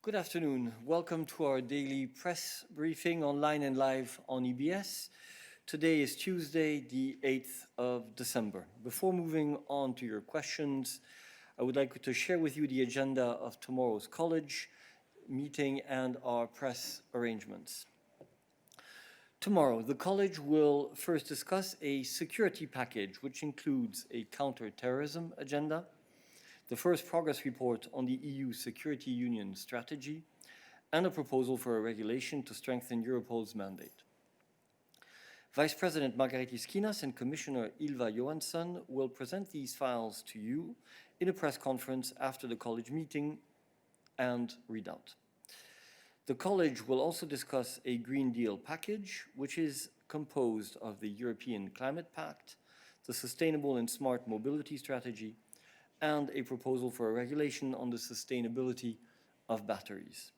Good afternoon. Welcome to our daily press briefing online and live on EBS. Today is Tuesday, the 8th of December. Before moving on to your questions, I would like to share with you the agenda of tomorrow's college meeting and our press arrangements. Tomorrow, the college will first discuss a security package, which includes a counter-terrorism agenda, the first progress report on the EU Security Union strategy, and a proposal for a regulation to strengthen Europol's mandate. Vice President Margaritis Schinas and Commissioner Ylva Johansson will present these files to you in a press conference after the college meeting and readout. The college will also discuss a Green Deal package, which is composed of the European Climate Pact, the Sustainable and Smart Mobility Strategy, and a proposal for a regulation on the sustainability of batteries.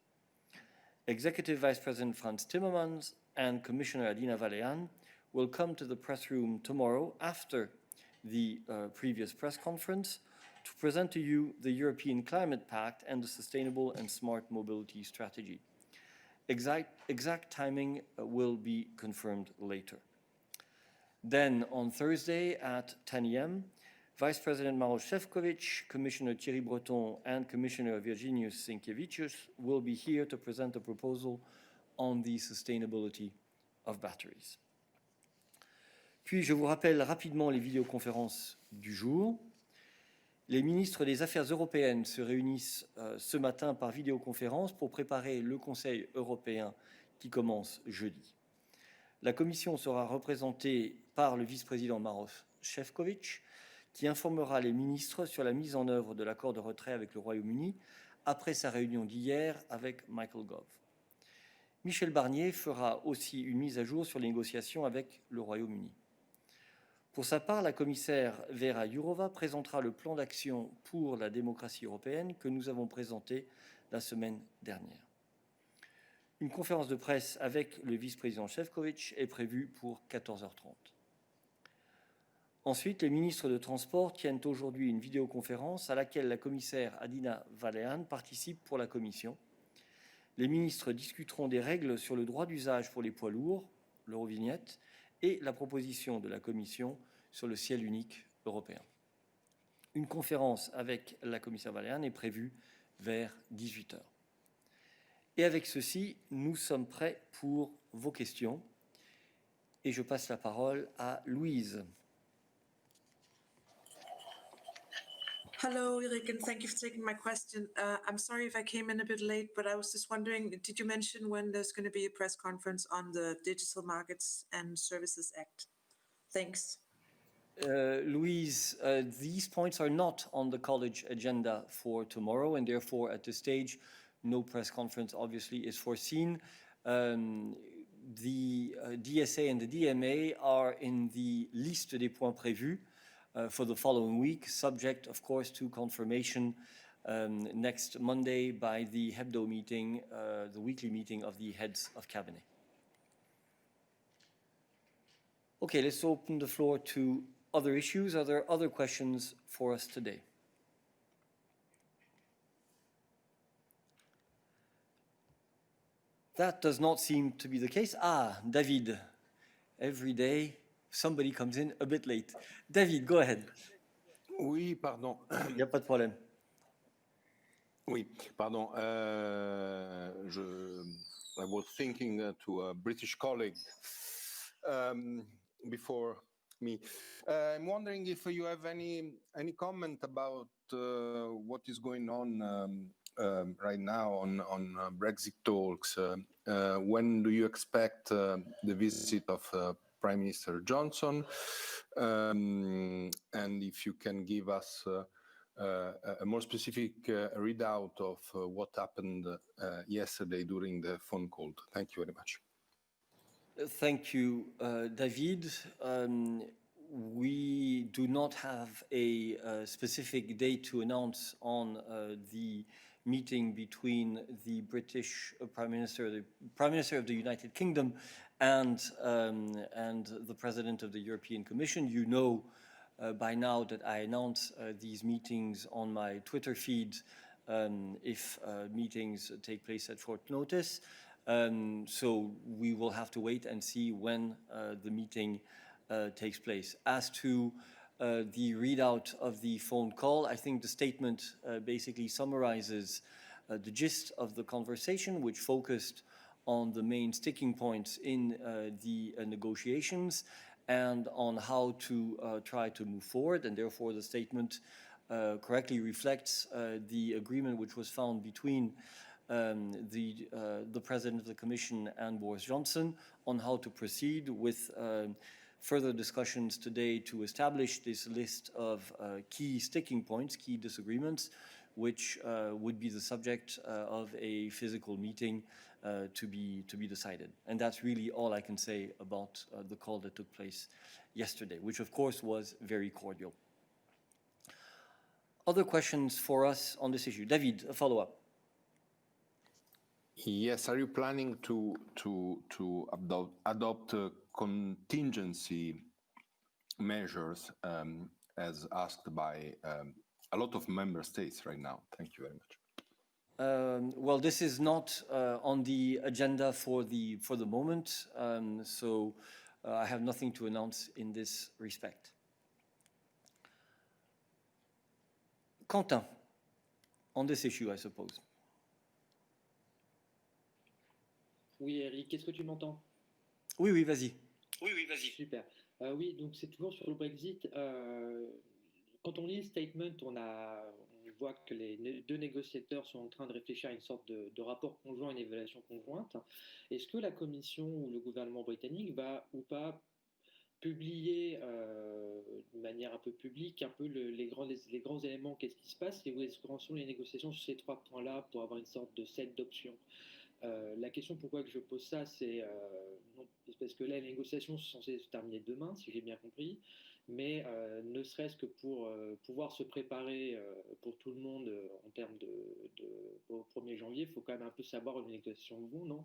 Executive Vice President Frans Timmermans and Commissioner Adina Vălean will come to the press room tomorrow after the previous press conference to present to you the European Climate Pact and the Sustainable and Smart Mobility Strategy. Exact timing will be confirmed later. Then on Thursday at 10 a.m., Vice President Maroš Šefčovič, Commissioner Thierry Breton, and Commissioner Virginijus Sinkevičius will be here to present a proposal on the sustainability of batteries. Puis je vous rappelle rapidement les vidéoconférences du jour. Les ministres des Affaires européennes se réunissent ce matin par vidéoconférence pour préparer le Conseil européen qui commence jeudi. La Commission sera représentée par le vice-président Maroš Šefčovič, qui informera les ministres sur la mise en œuvre de l'accord de retrait avec le Royaume-Uni après sa réunion d'hier avec Michael Gove. Michel Barnier fera aussi une mise à jour sur les négociations avec le Royaume-Uni. Pour sa part, la commissaire Vera Jourova présentera le plan d'action pour la démocratie européenne que nous avons présenté la semaine dernière. Une conférence de presse avec le vice-président Šefčovič est prévue pour 14h30. Ensuite, les ministres de Transport tiennent aujourd'hui une vidéoconférence à laquelle la commissaire Adina Vălean participe pour la Commission. Les ministres discuteront des règles sur le droit d'usage pour les poids lourds, l'Eurovignette, et la proposition de la Commission sur le ciel unique européen. Une conférence avec la commissaire Vălean est prévue vers 18h. Et avec ceci, nous sommes prêts pour vos questions. Et je passe la parole à Louise. Hello, Erik, and thank you for taking my question. I'm sorry if I came in a bit late, but I was just wondering, did you mention when there's going to be a press conference on the Digital Markets and Services Act? Thanks. Louise, these points are not on the college agenda for tomorrow, and therefore at this stage, no press conference obviously is foreseen. The DSA and the DMA are in the liste des points prévus for the following week, subject, of course, to confirmation next Monday by the Hebdo meeting, the weekly meeting of the heads of cabinet. Okay, let's open the floor to other issues. Are there other questions for us today? That does not seem to be the case. David, every day somebody comes in a bit late. David, go ahead. Oui, pardon. Il n'y a pas de problème. Oui, pardon. I was thinking to a British colleague before me. I'm wondering if you have any comment about what is going on right now on Brexit talks. When do you expect the visit of Prime Minister Johnson, and if you can give us a more specific readout of what happened yesterday during the phone call. Thank you very much. Thank you, David. We do not have a specific date to announce on the meeting between the British Prime Minister of the United Kingdom and the President of the European Commission. You know by now that I announce these meetings on my Twitter feed if meetings take place at short notice. So we will have to wait and see when the meeting takes place. As to the readout of the phone call, I think the statement basically summarizes the gist of the conversation, which focused on the main sticking points in the negotiations and on how to try to move forward. And therefore, the statement correctly reflects the agreement which was found between the President of the Commission and Boris Johnson on how to proceed with further discussions today to establish this list of key sticking points, key disagreements, which would be the subject of a physical meeting to be decided. And that's really all I can say about the call that took place yesterday, which of course was very cordial. Other questions for us on this issue? David, a follow-up. Yes, are you planning to adopt contingency measures as asked by a lot of member states right now? Thank you very much. Well, this is not on the agenda for the moment, so I have nothing to announce in this respect. Quentin, on this issue, I suppose. Oui, Eric, est-ce que tu m'entends? Oui, oui, vas-y. Oui, vas-y. Super. Oui, donc c'est toujours sur le Brexit. Quand on lit le statement, on voit que les deux négociateurs sont en train de réfléchir à une sorte de rapport conjoint, une évaluation conjointe. Est-ce que la Commission ou le gouvernement britannique va ou pas publier de manière un peu publique un peu les grands éléments, qu'est-ce qui se passe et où est-ce qu'en sont les négociations sur ces trois points-là pour avoir une sorte de set d'options? La question pourquoi que je pose ça, c'est parce que là, les négociations sont censées se terminer demain, si j'ai bien compris, mais ne serait-ce que pour pouvoir se préparer pour tout le monde en termes au 1er janvier, il faut quand même un peu savoir où les négociations vont, non?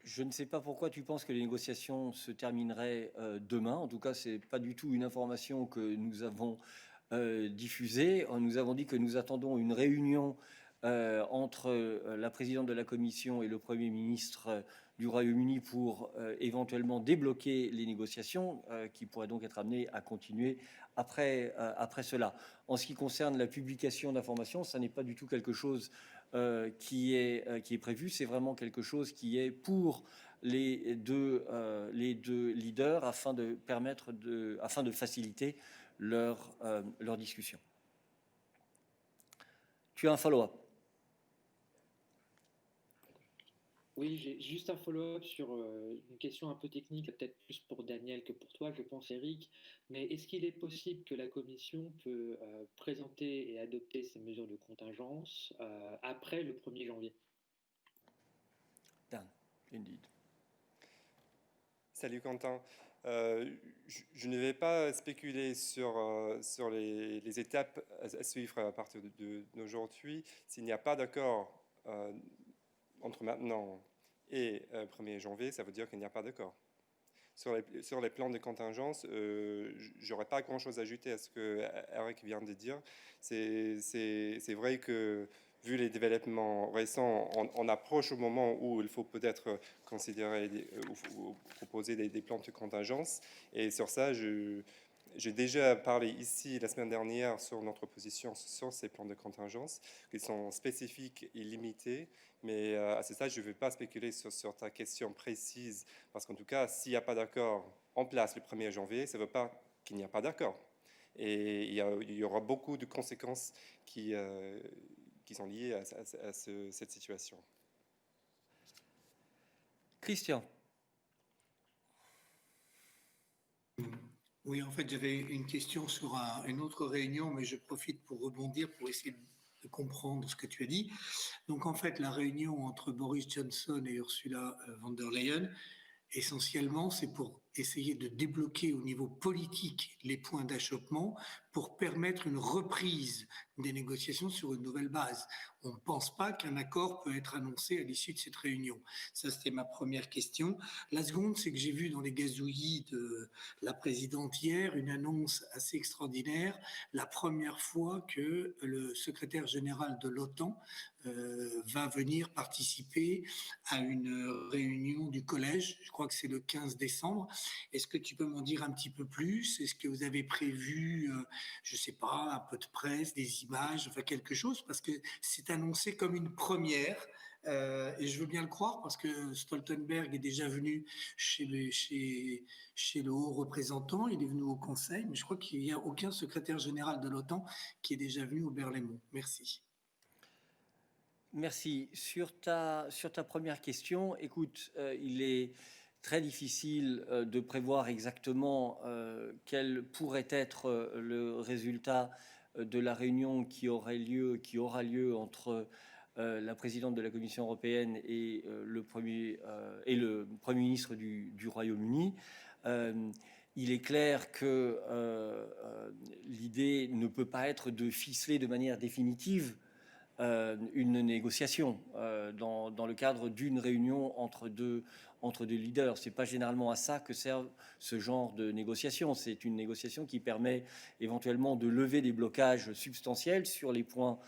Je ne sais pas pourquoi tu penses que les négociations se termineraient demain. En tout cas, ce n'est pas du tout une information que nous avons diffusée. Nous avons dit que nous attendons une réunion entre la présidente de la Commission et le Premier ministre du Royaume-Uni pour éventuellement débloquer les négociations qui pourraient donc être amenées à continuer après cela. En ce qui concerne la publication d'informations, ça n'est pas du tout quelque chose qui est prévu, c'est vraiment quelque chose qui est pour les deux leaders afin de faciliter leur discussion. Tu as un follow-up? Oui, j'ai juste un follow-up sur une question un peu technique, peut-être plus pour Daniel que pour toi, je pense, Eric. Mais est-ce qu'il est possible que la Commission peut présenter et adopter ces mesures de contingence après le 1er janvier? Dan, indeed. Salut Quentin. Je ne vais pas spéculer sur les étapes à suivre à partir d'aujourd'hui. S'il n'y a pas d'accord entre maintenant et 1er janvier, ça veut dire qu'il n'y a pas d'accord. Sur les plans de contingence, je n'aurais pas grand-chose à ajouter à ce que Eric vient de dire. C'est vrai que, vu les développements récents, on approche au moment où il faut peut-être considérer ou proposer des plans de contingence. Et sur ça, j'ai déjà parlé ici la semaine dernière sur notre position sur ces plans de contingence, qui sont spécifiques et limités. Mais à ce stade, je ne vais pas spéculer sur ta question précise, parce qu'en tout cas, s'il n'y a pas d'accord en place le 1er janvier, ça ne veut pas qu'il n'y a pas d'accord. Et il y aura beaucoup de conséquences qui sont liées à cette situation. Christian. Oui, en fait, j'avais une question sur une autre réunion, mais je profite pour rebondir, pour essayer de comprendre ce que tu as dit. Donc, en fait, la réunion entre Boris Johnson et Ursula von der Leyen, essentiellement, c'est pour essayer de débloquer au niveau politique les points d'achoppement, pour permettre une reprise des négociations sur une nouvelle base. On ne pense pas qu'un accord peut être annoncé à l'issue de cette réunion. Ça, c'était ma première question. La seconde, c'est que j'ai vu dans les gazouillis de la présidente hier une annonce assez extraordinaire, la première fois que le secrétaire général de l'OTAN va venir participer à une réunion du collège. Je crois que c'est le 15 décembre. Est-ce que tu peux m'en dire un petit peu plus? Est-ce que vous avez prévu, je ne sais pas, un peu de presse, des images, enfin quelque chose? Parce que c'est annoncé comme une première. Et je veux bien le croire parce que Stoltenberg est déjà venu chez le haut représentant, il est venu au Conseil, mais je crois qu'il n'y a aucun secrétaire général de l'OTAN qui est déjà venu au Berlaymont. Merci. Merci. Sur ta première question, écoute, il est très difficile de prévoir exactement quel pourrait être le résultat de la réunion qui aura lieu entre la présidente de la Commission européenne et le Premier ministre du Royaume-Uni. Il est clair que l'idée ne peut pas être de ficeler de manière définitive une négociation dans le cadre d'une réunion entre deux leaders. Ce n'est pas généralement à ça que sert ce genre de négociation. C'est une négociation qui permet éventuellement de lever des blocages substantiels sur les points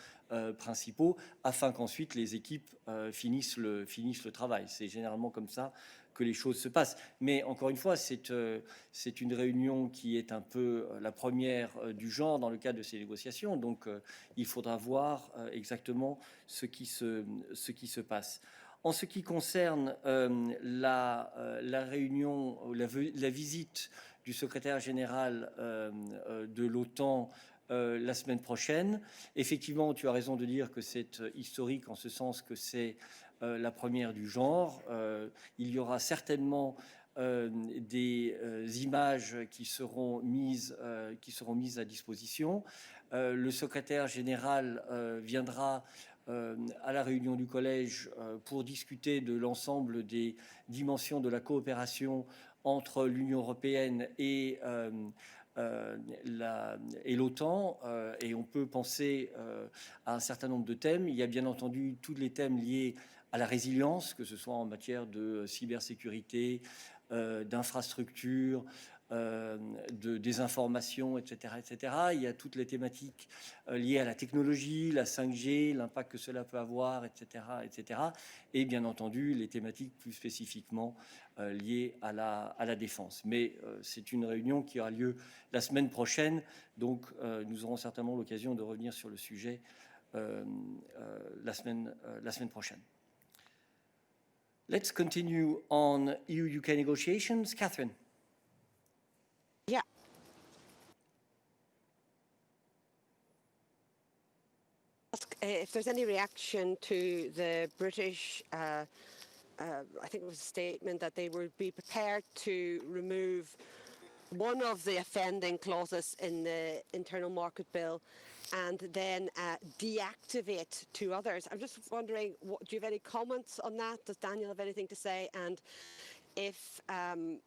principaux afin qu'ensuite les équipes finissent le travail. C'est généralement comme ça que les choses se passent. Mais encore une fois, c'est une réunion qui est un peu la première du genre dans le cadre de ces négociations. Donc, il faudra voir exactement ce qui se passe. En ce qui concerne la réunion, la visite du secrétaire général de l'OTAN la semaine prochaine, effectivement, tu as raison de dire que c'est historique en ce sens que c'est la première du genre. Il y aura certainement des images qui seront mises à disposition. Le secrétaire général viendra à la réunion du collège pour discuter de l'ensemble des dimensions de la coopération entre l'Union européenne et l'OTAN, et on peut penser à un certain nombre de thèmes. Il y a bien entendu tous les thèmes liés à la résilience, que ce soit en matière de cybersécurité, d'infrastructures, de désinformation, etc., etc. Il y a toutes les thématiques liées à la technologie, la 5G, l'impact que cela peut avoir, etc., etc. Et bien entendu, les thématiques plus spécifiquement liées à la défense. Mais c'est une réunion qui aura lieu la semaine prochaine, donc nous aurons certainement l'occasion de revenir sur le sujet la semaine prochaine. Let's continue on EU-UK negotiations. Catherine. Yeah. Ask if there's any reaction to the British, I think it was a statement that they would be prepared to remove one of the offending clauses in the internal market bill and then deactivate two others. I'm just wondering, do you have any comments on that? Does Daniel have anything to say? And if, I mean,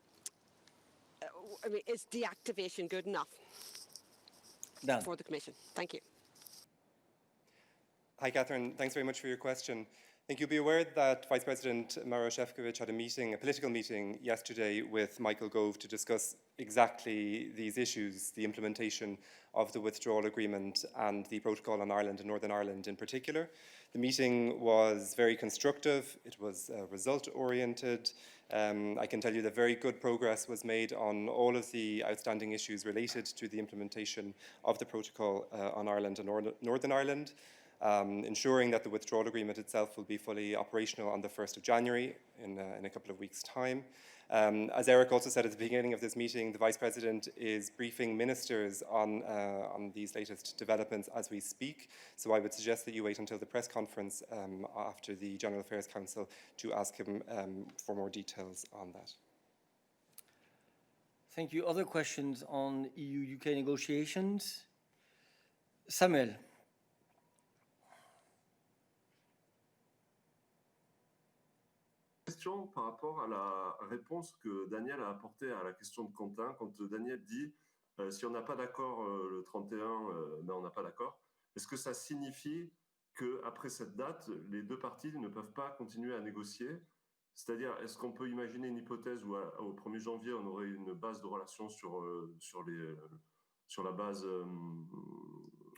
is deactivation good enough for the Commission? Thank you. Hi, Catherine. Thanks very much for your question. I think you'll be aware that Vice President Maroš Šefčovič had a political meeting yesterday with Michael Gove to discuss exactly these issues, the implementation of the withdrawal agreement and the protocol on Ireland and Northern Ireland in particular. The meeting was very constructive. It was result-oriented. I can tell you that very good progress was made on all of the outstanding issues related to the implementation of the protocol on Ireland and Northern Ireland. Ensuring that the withdrawal agreement itself will be fully operational on the 1st of January in a couple of weeks' time. As Eric also said at the beginning of this meeting, the Vice President is briefing ministers on these latest developments as we speak. So I would suggest that you wait until the press conference after the General Affairs Council to ask him for more details on that. Thank you. Other questions on EU-UK negotiations? Samuel. Question par rapport à la réponse que Daniel a apportée à la question de Quentin, quand Daniel dit Si on n'a pas d'accord le 31, ben on n'a pas d'accord. Est-ce que ça signifie qu'après cette date, les deux parties ne peuvent pas continuer à négocier? C'est-à-dire, est-ce qu'on peut imaginer une hypothèse où au 1er janvier, on aurait une base de relations sur la base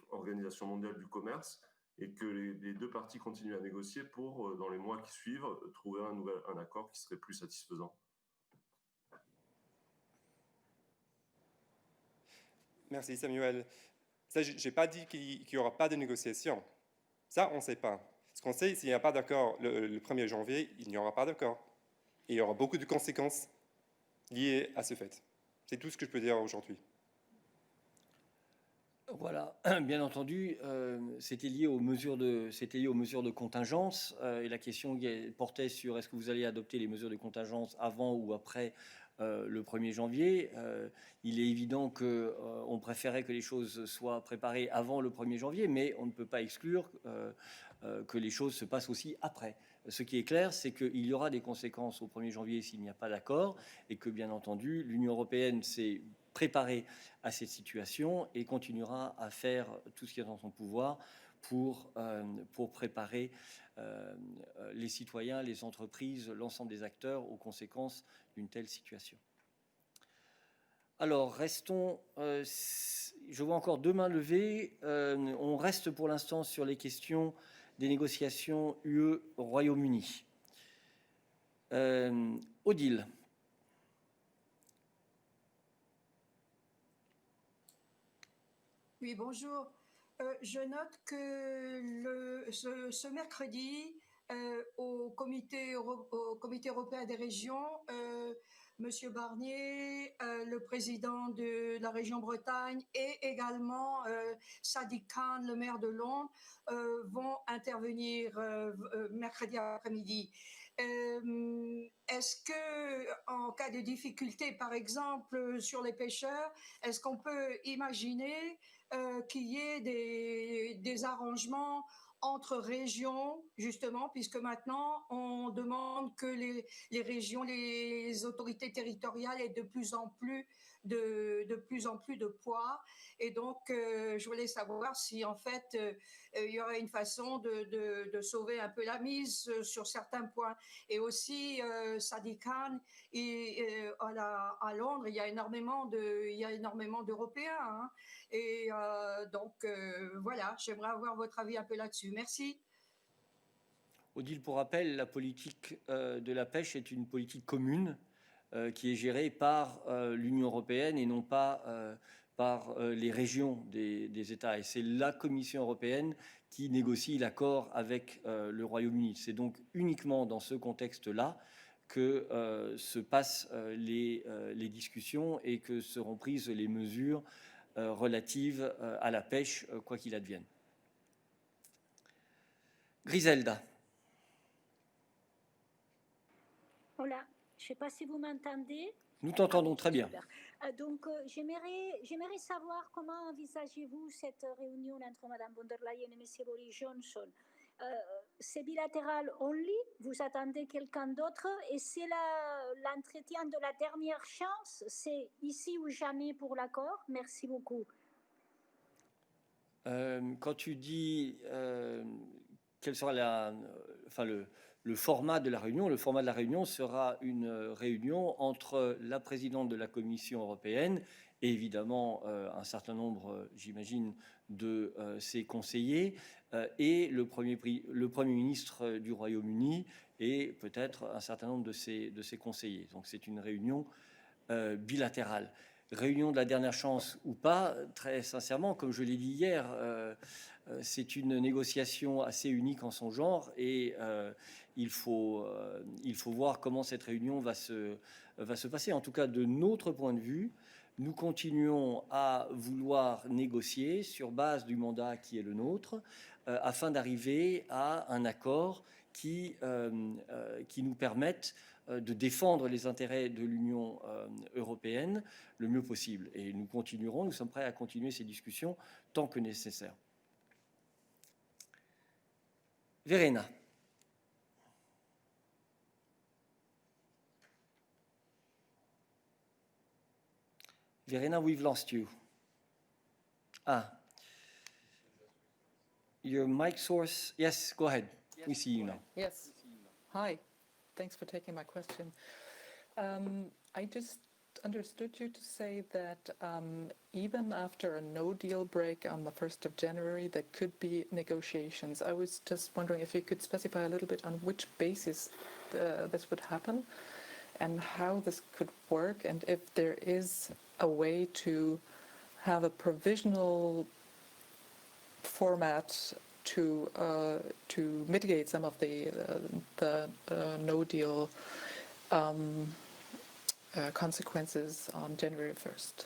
Organisation mondiale du commerce et que les deux parties continuent à négocier pour, dans les mois qui suivent, trouver un accord qui serait plus satisfaisant? Merci Samuel. Ça, je n'ai pas dit qu'il n'y aura pas de négociation. Ça, on ne sait pas. Ce qu'on sait, s'il n'y a pas d'accord le 1er janvier, il n'y aura pas d'accord. Et il y aura beaucoup de conséquences liées à ce fait. C'est tout ce que je peux dire aujourd'hui. Voilà, bien entendu, c'était lié aux mesures de contingence et la question portait sur est-ce que vous allez adopter les mesures de contingence avant ou après le 1er janvier. Il est évident qu'on préférait que les choses soient préparées avant le 1er janvier, mais on ne peut pas exclure que les choses se passent aussi après. Ce qui est clair, c'est qu'il y aura des conséquences au 1er janvier s'il n'y a pas d'accord et que, bien entendu, l'Union européenne s'est préparée à cette situation et continuera à faire tout ce qui est dans son pouvoir pour préparer les citoyens, les entreprises, l'ensemble des acteurs aux conséquences d'une telle situation. Alors, restons... je vois encore 2 mains levées. On reste pour l'instant sur les questions des négociations UE-Royaume-Uni. Odile. Oui, bonjour. Je note que ce mercredi, au comité européen des régions, Monsieur Barnier, le président de la région Bretagne et également Sadiq Khan, le maire de Londres, vont intervenir mercredi après-midi. Est-ce que, en cas de difficulté, par exemple sur les pêcheurs, est-ce qu'on peut imaginer qu'il y ait des arrangements entre régions, justement, puisque maintenant on demande que les régions, les autorités territoriales aient de plus en plus de poids. Et donc, je voulais savoir si en fait il y aurait une façon de sauver un peu la mise sur certains points. Et aussi, Sadiq Khan, à Londres, il y a énormément d'Européens. Hein. Et donc, voilà, j'aimerais avoir votre avis un peu là-dessus. Merci. Odile, pour rappel, la politique de la pêche est une politique commune qui est gérée par l'Union européenne et non pas par les régions des États. Et c'est la Commission européenne qui négocie l'accord avec le Royaume-Uni. C'est donc uniquement dans ce contexte-là que se passent les discussions et que seront prises les mesures relatives à la pêche, quoi qu'il advienne. Griselda. Voilà, je ne sais pas si vous m'entendez. Nous t'entendons très bien. Donc, j'aimerais savoir comment envisagez-vous cette réunion entre Mme von der Leyen et M. Boris Johnson. C'est bilatéral only, vous attendez quelqu'un d'autre et c'est l'entretien de la dernière chance, c'est ici ou jamais pour l'accord. Merci beaucoup. Quand tu dis quel sera le format de la réunion sera une réunion entre la présidente de la Commission européenne et évidemment un certain nombre, j'imagine, de ses conseillers et le Premier ministre du Royaume-Uni et peut-être un certain nombre de ses conseillers. Donc c'est une réunion bilatérale. Réunion de la dernière chance ou pas, très sincèrement, comme je l'ai dit hier, c'est une négociation assez unique en son genre et il faut voir comment cette réunion va se passer. En tout cas, de notre point de vue, nous continuons à vouloir négocier sur base du mandat qui est le nôtre afin d'arriver à un accord qui nous permette de défendre les intérêts de l'Union européenne le mieux possible. Et nous sommes prêts à continuer ces discussions tant que nécessaire. Verena. Verena, we've lost you. Your mic source. Yes, go ahead. We see you now. Yes. Hi. Thanks for taking my question. I just understood you to say that even after a no-deal break on the 1st of January, there could be negotiations. I was just wondering if you could specify a little bit on which basis this would happen and how this could work, and if there is a way to have a provisional format to mitigate some of the no-deal consequences on January 1st.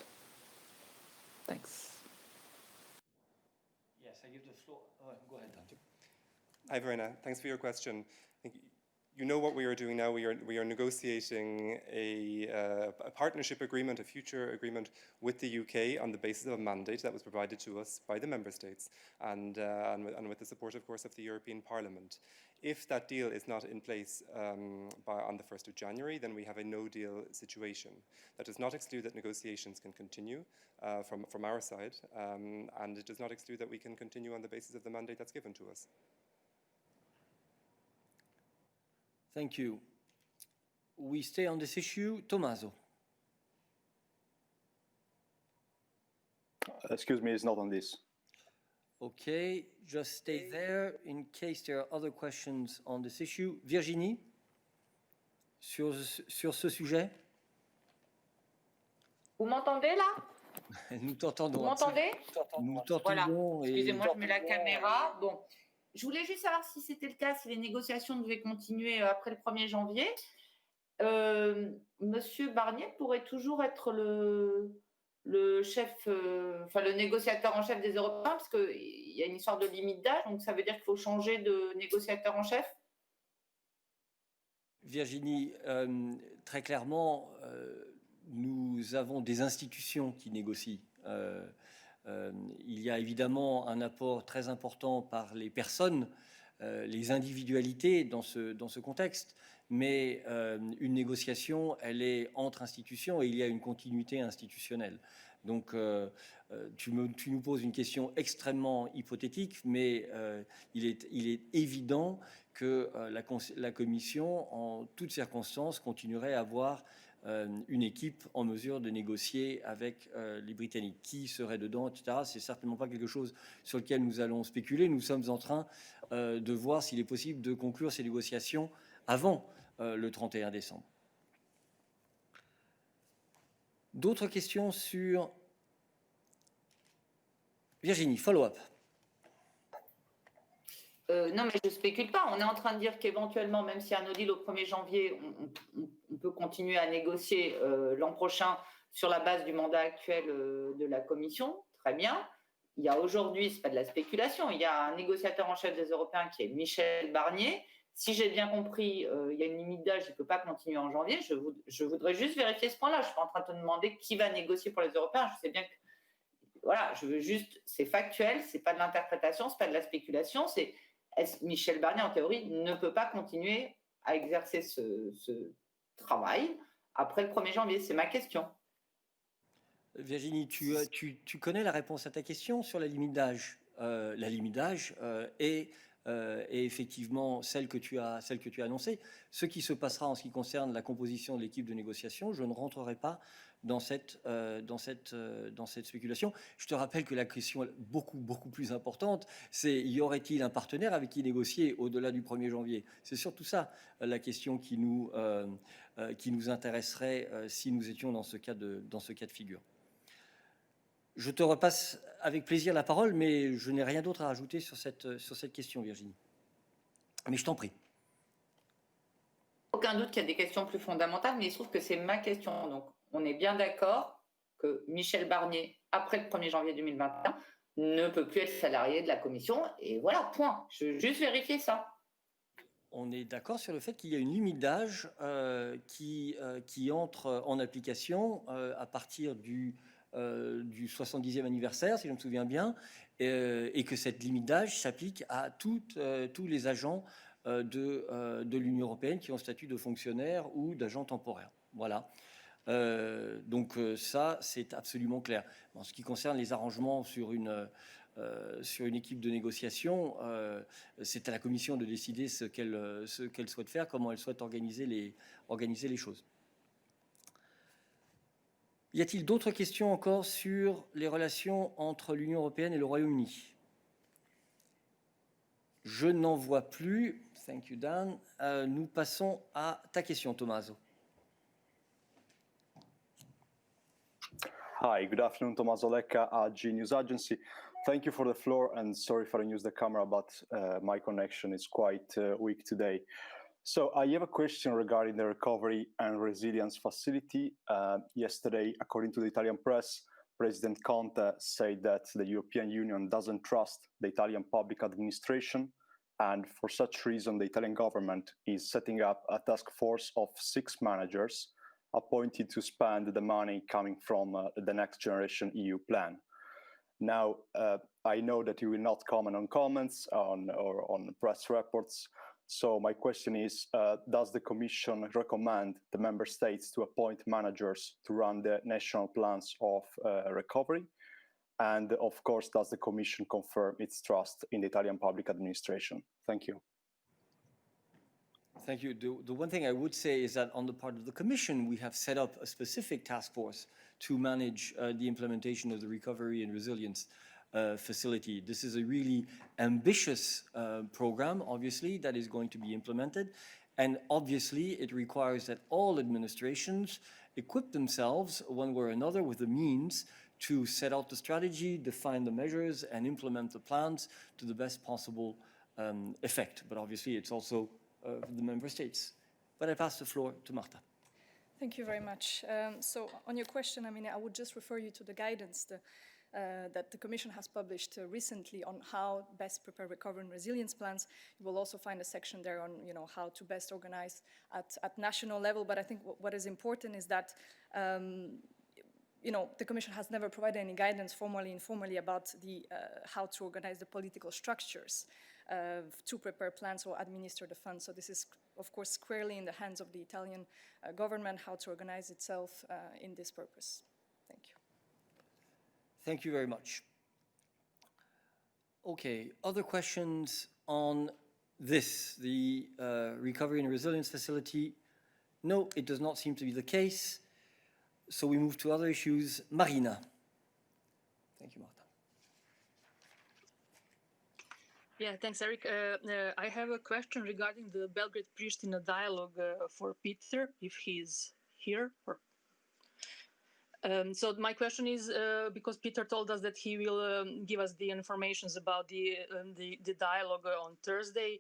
Thanks. Yes, I give the floor. Go ahead, Dante. Hi, Verena. Thanks for your question. I think you know what we are doing now. We are negotiating a partnership agreement, a future agreement with the UK on the basis of a mandate that was provided to us by the member states and with the support, of course, of the European Parliament. If that deal is not in place on the 1st of January, then we have a no-deal situation. That does not exclude that negotiations can continue from our side, and it does not exclude that we can continue on the basis of the mandate that's given to us. Thank you. We stay on this issue. Tommaso. Excuse me, it's not on this. Okay, just stay there in case there are other questions on this issue. Virginie, sur ce sujet? Vous m'entendez là? Nous t'entendons. Vous m'entendez? Nous t'entendons. Voilà. Excusez-moi, je mets la caméra. Bon, je voulais juste savoir si c'était le cas, si les négociations devaient continuer après le 1er janvier. Monsieur Barnier pourrait toujours être le chef, le négociateur en chef des Européens, parce qu'il y a une histoire de limite d'âge, donc ça veut dire qu'il faut changer de négociateur en chef? Virginie, très clairement, nous avons des institutions qui négocient. Il y a évidemment un apport très important par les personnes, les individualités dans ce contexte, mais une négociation, elle est entre institutions et il y a une continuité institutionnelle. Donc, tu nous poses une question extrêmement hypothétique, mais il est évident que la Commission, en toutes circonstances, continuerait à avoir une équipe en mesure de négocier avec les Britanniques. Qui serait dedans, etc. C'est certainement pas quelque chose sur lequel nous allons spéculer. Nous sommes en train de voir s'il est possible de conclure ces négociations avant le 31 décembre. D'autres questions sur... Virginie, follow-up. Non, mais je ne spécule pas. On est en train de dire qu'éventuellement, même s'il y a un no deal au 1er janvier, on peut continuer à négocier l'an prochain sur la base du mandat actuel de la Commission. Très bien. Il y a aujourd'hui, ce n'est pas de la spéculation, il y a un négociateur en chef des Européens qui est Michel Barnier. Si j'ai bien compris, il y a une limite d'âge, il ne peut pas continuer en janvier. Je voudrais juste vérifier ce point-là. Je ne suis pas en train de te demander qui va négocier pour les Européens. Je sais bien que... Voilà, je veux juste... C'est factuel, ce n'est pas de l'interprétation, ce n'est pas de la spéculation, c'est... Michel Barnier, en théorie, ne peut pas continuer à exercer ce travail après le 1er janvier. C'est ma question. Virginie, tu connais la réponse à ta question sur la limite d'âge. La limite d'âge est effectivement celle que tu as annoncée. Ce qui se passera en ce qui concerne la composition de l'équipe de négociation, je ne rentrerai pas dans cette spéculation. Je te rappelle que la question est beaucoup plus importante, c'est y aurait-il un partenaire avec qui négocier au-delà du 1er janvier? C'est surtout ça la question qui nous intéresserait si nous étions dans ce cas de figure. Je te repasse avec plaisir la parole, mais je n'ai rien d'autre à rajouter sur cette question, Virginie. Mais je t'en prie. Aucun doute qu'il y a des questions plus fondamentales, mais il se trouve que c'est ma question. Donc, on est bien d'accord que Michel Barnier, après le 1er janvier 2021, ne peut plus être salarié de la Commission. Et voilà, point. Je veux juste vérifier ça. On est d'accord sur le fait qu'il y a une limite d'âge qui entre en application à partir du 70e anniversaire, si je me souviens bien, et que cette limite d'âge s'applique à tous les agents de l'Union européenne qui ont statut de fonctionnaire ou d'agent temporaire. Voilà. Donc ça, c'est absolument clair. En ce qui concerne les arrangements sur une équipe de négociation, c'est à la Commission de décider ce qu'elle souhaite faire, comment elle souhaite organiser les choses. Y a-t-il d'autres questions encore sur les relations entre l'Union européenne et le Royaume-Uni? Je n'en vois plus. Thank you, Dan. Nous passons à ta question, Tommaso. Hi, good afternoon, Tommaso Lecca at G News Agency. Thank you for the floor, and sorry if I don't use the camera, but my connection is quite weak today. So I have a question regarding the Recovery and Resilience Facility. Yesterday, according to the Italian press, President Conte said that the European Union doesn't trust the Italian public administration, and for such reason, the Italian government is setting up a task force of 6 managers appointed to spend the money coming from the Next Generation EU plan. Now, I know that you will not comment on comments or on press reports. So my question is, does the Commission recommend the Member States to appoint managers to run the national plans of recovery? And of course, does the Commission confirm its trust in the Italian public administration? Thank you. Thank you. The one thing I would say is that on the part of the Commission, we have set up a specific task force to manage the implementation of the Recovery and Resilience Facility. This is a really ambitious program, obviously, that is going to be implemented. And obviously, it requires that all administrations equip themselves, one way or another, with the means to set out the strategy, define the measures, and implement the plans to the best possible effect. But obviously, it's also the Member States. But I pass the floor to Marta. Thank you very much. So on your question, I would just refer you to the guidance that the Commission has published recently on how best prepare recovery and resilience plans. You will also find a section there on how to best organize at national level. But I think what is important is that the Commission has never provided any guidance, formally, informally, about how to organize the political structures to prepare plans or administer the funds. So this is, of course, squarely in the hands of the Italian government, how to organize itself in this purpose. Thank you. Thank you very much. Okay, other questions on this, the Recovery and Resilience Facility? No, it does not seem to be the case. So we move to other issues. Marina. Thank you, Marta. Yeah, thanks, Eric. I have a question regarding the Belgrade-Pristina dialogue for Peter, if he's here. So my question is, because Peter told us that he will give us the information about the dialogue on Thursday,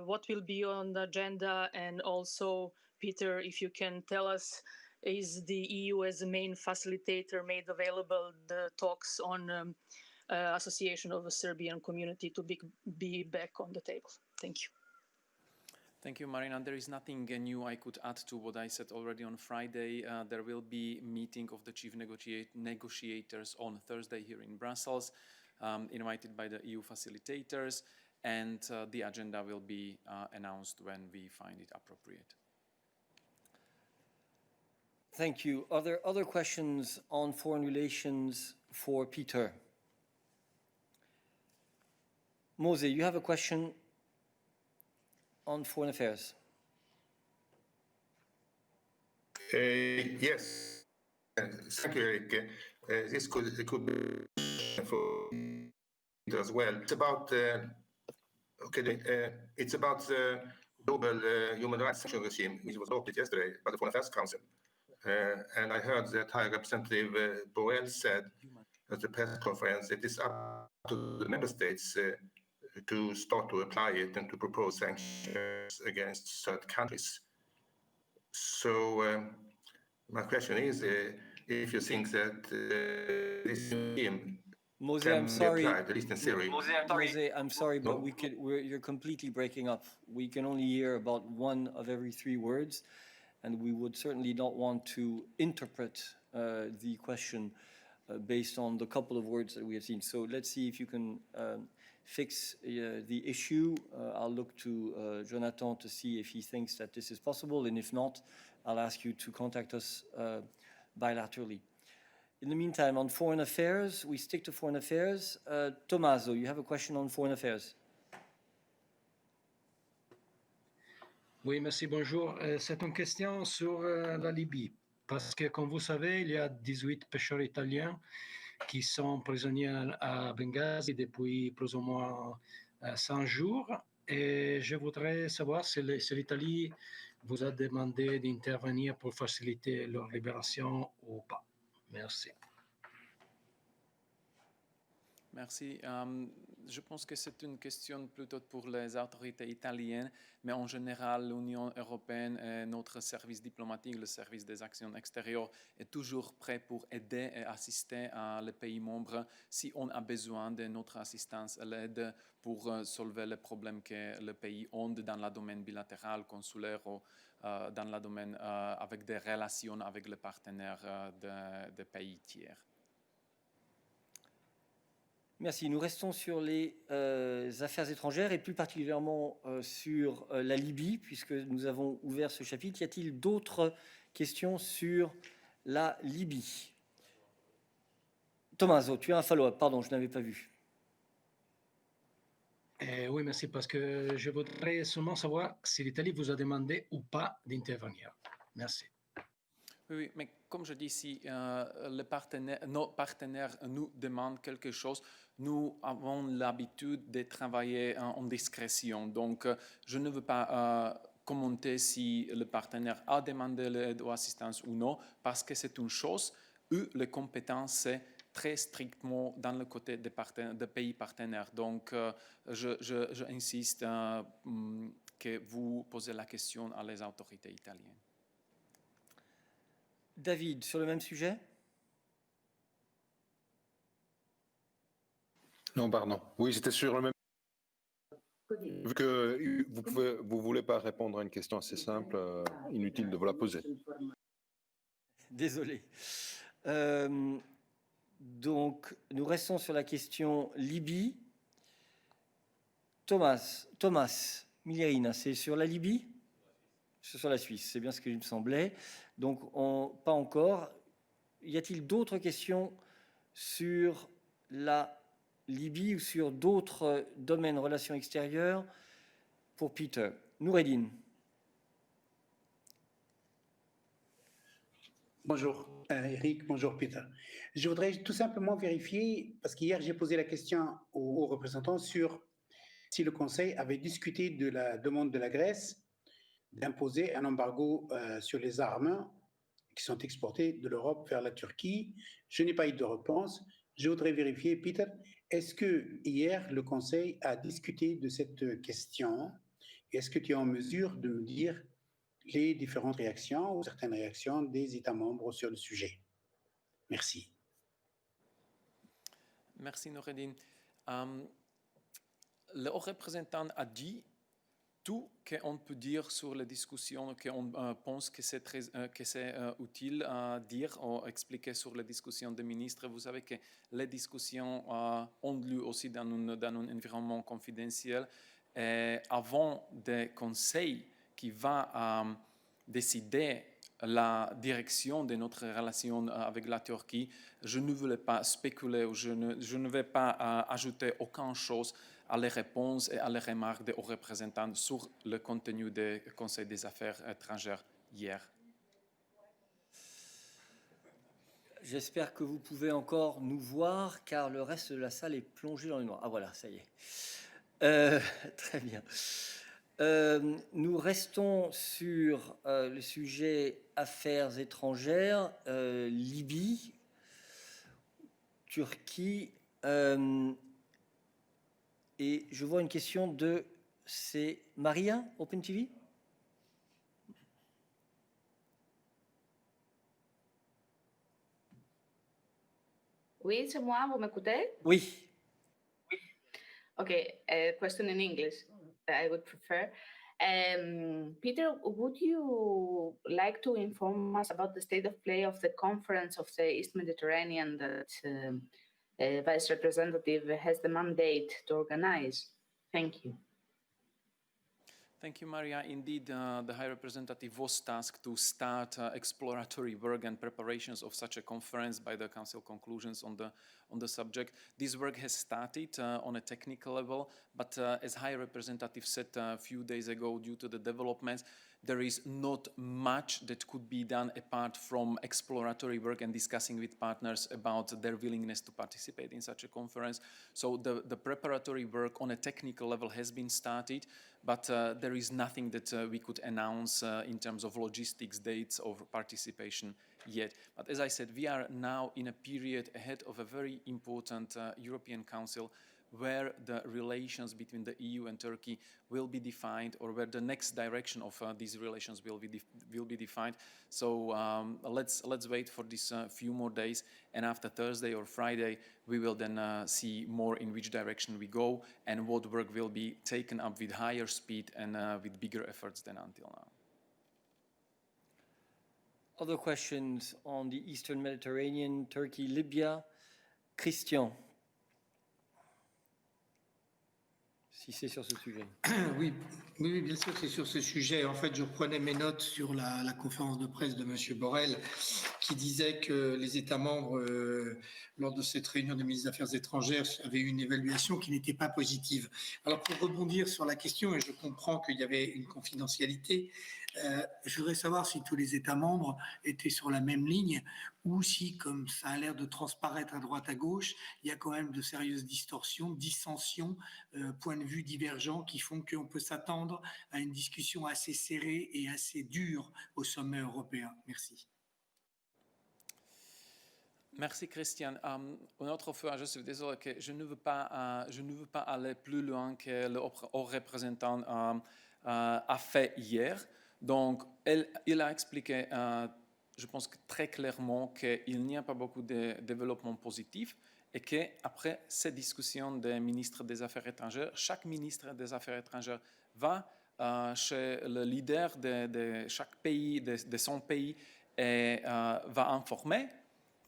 what will be on the agenda? And also, Peter, if you can tell us, is the EU as a main facilitator made available the talks on association of the Serbian community to be back on the table? Thank you. Thank you, Marina. There is nothing new I could add to what I said already on Friday. There will be meeting of the chief negotiators on Thursday here in Brussels, invited by the EU facilitators, and the agenda will be announced when we find it appropriate. Thank you. Are there other questions on foreign relations for Peter? Mose, you have a question on foreign affairs. Yes. Thank you, Eric. This could be for Peter as well. It's about it's about the global human rights sanction regime, which was adopted yesterday by the Foreign Affairs Council. And I heard that High Representative Borrell said at the press conference it is up to the member states to start to apply it and to propose sanctions against certain countries. So my question is if you think that this regime Mose, can I'm sorry. be applied, at least in theory. Mose, I'm sorry, but you're completely breaking up. We can only hear about one of every 3 words, and we would certainly not want to interpret the question based on the couple of words that we have seen. So let's see if you can fix the issue. I'll look to Jonathan to see if he thinks that this is possible, and if not, I'll ask you to contact us bilaterally. In the meantime, on foreign affairs, we stick to foreign affairs. Tommaso, you have a question on foreign affairs. Oui, merci, bonjour. C'est une question sur la Libye. Parce que, comme vous savez, il y a 18 pêcheurs italiens qui sont prisonniers à Benghazi depuis plus ou moins 100 jours. Et je voudrais savoir si l'Italie vous a demandé d'intervenir pour faciliter leur libération ou pas. Merci. Merci. Je pense que c'est une question plutôt pour les autorités italiennes, mais en général, l'Union européenne et notre service diplomatique, le service des actions extérieures, est toujours prêt pour aider et assister les pays membres si on a besoin de notre assistance et l'aide pour solver les problèmes que les pays ont dans le domaine bilatéral, consulaire ou dans le domaine avec des relations avec les partenaires des pays tiers. Merci. Nous restons sur les affaires étrangères et plus particulièrement sur la Libye, puisque nous avons ouvert ce chapitre. Y a-t-il d'autres questions sur la Libye? Tommaso, tu as un follow-up. Pardon, je n'avais pas vu. Oui, merci, parce que je voudrais seulement savoir si l'Italie vous a demandé ou pas d'intervenir. Merci. Oui, mais comme je dis, si nos partenaires nous demandent quelque chose, nous avons l'habitude de travailler en discrétion. Donc, je ne veux pas commenter si le partenaire a demandé l'aide ou l'assistance ou non, parce que c'est une chose où les compétences, c'est très strictement dans le côté des pays partenaires. Donc, je insiste que vous posez la question à les autorités italiennes. David, sur le même sujet? Non, pardon. Oui, c'était sur le même. Vu que vous voulez pas répondre à une question assez simple, inutile de vous la poser. Désolé. Donc, nous restons sur la question Libye. Thomas Migliarina, c'est sur la Libye? C'est sur la Suisse, c'est bien ce qu'il me semblait. Donc, pas encore. Y a-t-il d'autres questions sur la Libye ou sur d'autres domaines, relations extérieures, pour Peter? Noureddine. Bonjour Eric, bonjour Peter. Je voudrais tout simplement vérifier, parce qu'hier j'ai posé la question aux représentants sur si le Conseil avait discuté de la demande de la Grèce d'imposer un embargo sur les armes qui sont exportées de l'Europe vers la Turquie. Je n'ai pas eu de réponse. Je voudrais vérifier, Peter, est-ce que hier le Conseil a discuté de cette question? Est-ce que tu es en mesure de me dire les différentes réactions ou certaines réactions des États membres sur le sujet? Merci. Merci Noureddine. Le haut représentant a dit tout qu'on peut dire sur les discussions, qu'on pense que c'est utile à dire ou expliquer sur les discussions des ministres. Vous savez que les discussions ont lieu aussi dans un environnement confidentiel. Et avant le Conseil qui va décider la direction de notre relation avec la Turquie, je ne voulais pas spéculer ou je ne vais pas ajouter aucune chose à les réponses et à les remarques des hauts représentants sur le contenu du Conseil des affaires étrangères hier. J'espère que vous pouvez encore nous voir, car le reste de la salle est plongé dans le noir. Ah voilà, ça y est. Très bien. Nous restons sur le sujet affaires étrangères, Libye, Turquie, et je vois une question c'est Maria, Open TV? Oui, c'est moi, vous m'écoutez? Oui. Okay, a question in English, I would prefer. Peter, would you like to inform us about the state of play of the conference of the East Mediterranean that Vice Representative has the mandate to organize? Thank you. Thank you, Maria. Indeed, the High Representative was tasked to start exploratory work and preparations of such a conference by the Council conclusions on the subject. This work has started on a technical level, but as High Representative said a few days ago, due to the developments, there is not much that could be done apart from exploratory work and discussing with partners about their willingness to participate in such a conference. So the preparatory work on a technical level has been started, but there is nothing that we could announce in terms of logistics, dates of participation yet. But as I said, we are now in a period ahead of a very important European Council where the relations between the EU and Turkey will be defined, or where the next direction of these relations will be defined. So let's wait for these few more days, and after Thursday or Friday, we will then see more in which direction we go and what work will be taken up with higher speed and with bigger efforts than until now. Other questions on the Eastern Mediterranean, Turkey, Libya? Christian. Si c'est sur ce sujet. Oui, bien sûr, c'est sur ce sujet. En fait, je prenais mes notes sur la conférence de presse de M. Borrell qui disait que les États membres, lors de cette réunion des ministres des Affaires étrangères, avaient eu une évaluation qui n'était pas positive. Alors, pour rebondir sur la question, et je comprends qu'il y avait une confidentialité, je voudrais savoir si tous les États membres étaient sur la même ligne ou si, comme ça a l'air de transparaître à droite à gauche, il y a quand même de sérieuses distorsions, dissensions, points de vue divergents qui font qu'on peut s'attendre à une discussion assez serrée et assez dure au sommet européen. Merci. Merci Christian. Une autre fois, je suis désolé que je ne veux pas aller plus loin que le haut représentant a fait hier. Donc, il a expliqué, je pense que très clairement qu'il n'y a pas beaucoup de développement positif et qu'après cette discussion des ministres des Affaires étrangères, chaque ministre des Affaires étrangères va chez le leader de chaque pays, de son pays, et va informer